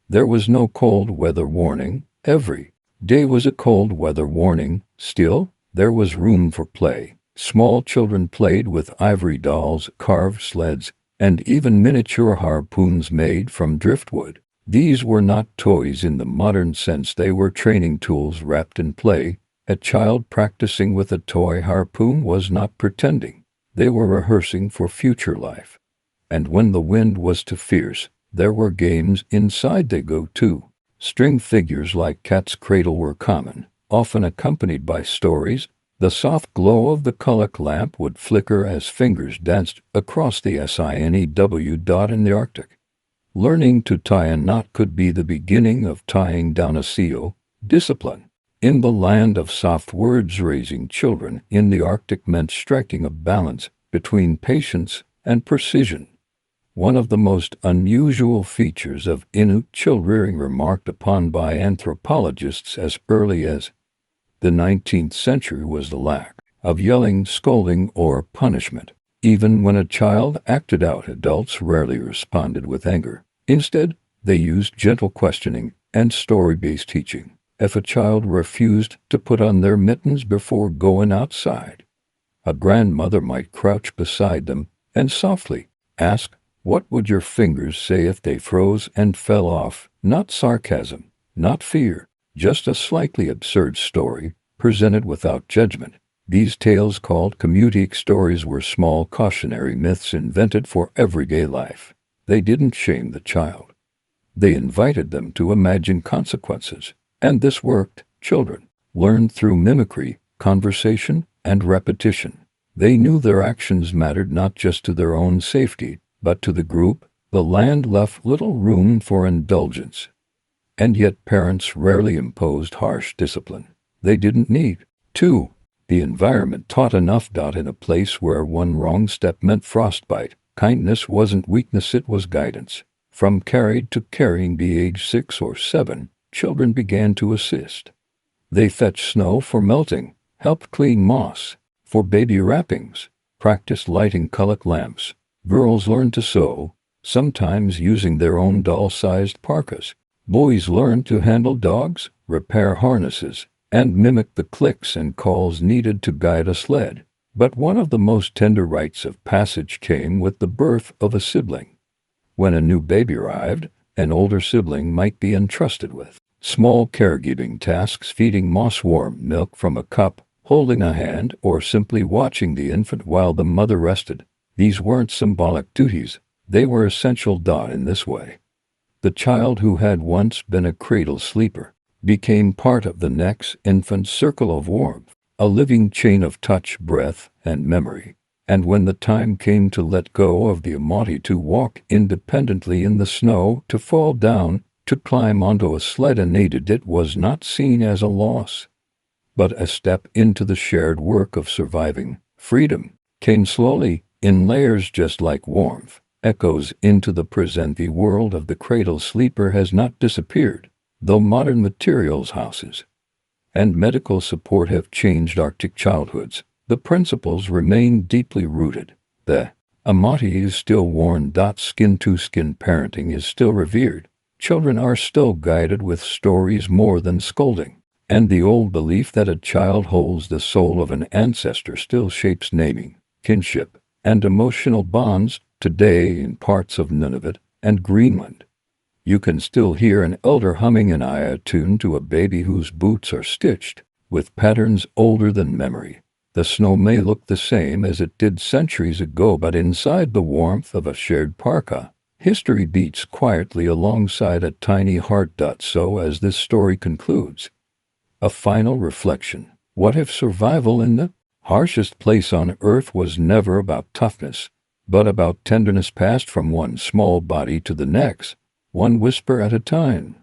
There was no cold weather warning. Every day was a cold weather warning. Still, there was room for play. Small children played with ivory dolls, carved sleds, and even miniature harpoons made from driftwood. These were not toys in the modern sense, they were training tools wrapped in play. A child practicing with a toy harpoon was not pretending. They were rehearsing for future life. And when the wind was too fierce, there were games inside they go too. String figures like Cat's Cradle were common, often accompanied by stories. The soft glow of the Kulak lamp would flicker as fingers danced across the SINEW. In the Arctic, learning to tie a knot could be the beginning of tying down a seal. Discipline. In the land of soft words, raising children in the Arctic meant striking a balance between patience and precision. One of the most unusual features of Inuit child-rearing, remarked upon by anthropologists as early as the 19th century, was the lack of yelling, scolding, or punishment. Even when a child acted out, adults rarely responded with anger. Instead, they used gentle questioning and story-based teaching. If a child refused to put on their mittens before going outside, a grandmother might crouch beside them and softly ask, "What would your fingers say if they froze and fell off?" Not sarcasm, not fear, just a slightly absurd story, presented without judgment. These tales, called comedic stories, were small cautionary myths invented for everyday life. They didn't shame the child. They invited them to imagine consequences. And this worked. Children learned through mimicry, conversation, and repetition. They knew their actions mattered not just to their own safety, but to the group. The land left little room for indulgence. And yet parents rarely imposed harsh discipline. They didn't need to. The environment taught enough. In a place where one wrong step meant frostbite, kindness wasn't weakness, it was guidance. From carried to carrying the age 6 or 7, children began to assist. They fetched snow for melting, helped clean moss for baby wrappings, practiced lighting colored lamps. Girls learned to sew, sometimes using their own doll-sized parkas. Boys learned to handle dogs, repair harnesses, and mimic the clicks and calls needed to guide a sled. But one of the most tender rites of passage came with the birth of a sibling. When a new baby arrived, an older sibling might be entrusted with small caregiving tasks, feeding moss-warm milk from a cup, holding a hand, or simply watching the infant while the mother rested. These weren't symbolic duties, they were essential. In this way, the child who had once been a cradle sleeper became part of the next infant's circle of warmth, a living chain of touch, breath, and memory. And when the time came to let go of the Amati, to walk independently in the snow, to fall down, to climb onto a sled unaided, it was not seen as a loss, but a step into the shared work of surviving. Freedom came slowly, in layers, just like warmth echoes into the present. The world of the cradle sleeper has not disappeared, though modern materials, houses, and medical support have changed Arctic childhoods. The principles remain deeply rooted. The Amati is still worn. Skin-to-skin parenting is still revered. Children are still guided with stories more than scolding. And the old belief that a child holds the soul of an ancestor still shapes naming, kinship, and emotional bonds. Today, in parts of Nunavut and Greenland, you can still hear an elder humming an Aya tune to a baby whose boots are stitched with patterns older than memory. The snow may look the same as it did centuries ago, but inside the warmth of a shared parka, history beats quietly alongside a tiny heart. So as this story concludes, a final reflection. What if survival in the harshest place on earth was never about toughness, but about tenderness passed from one small body to the next, one whisper at a time?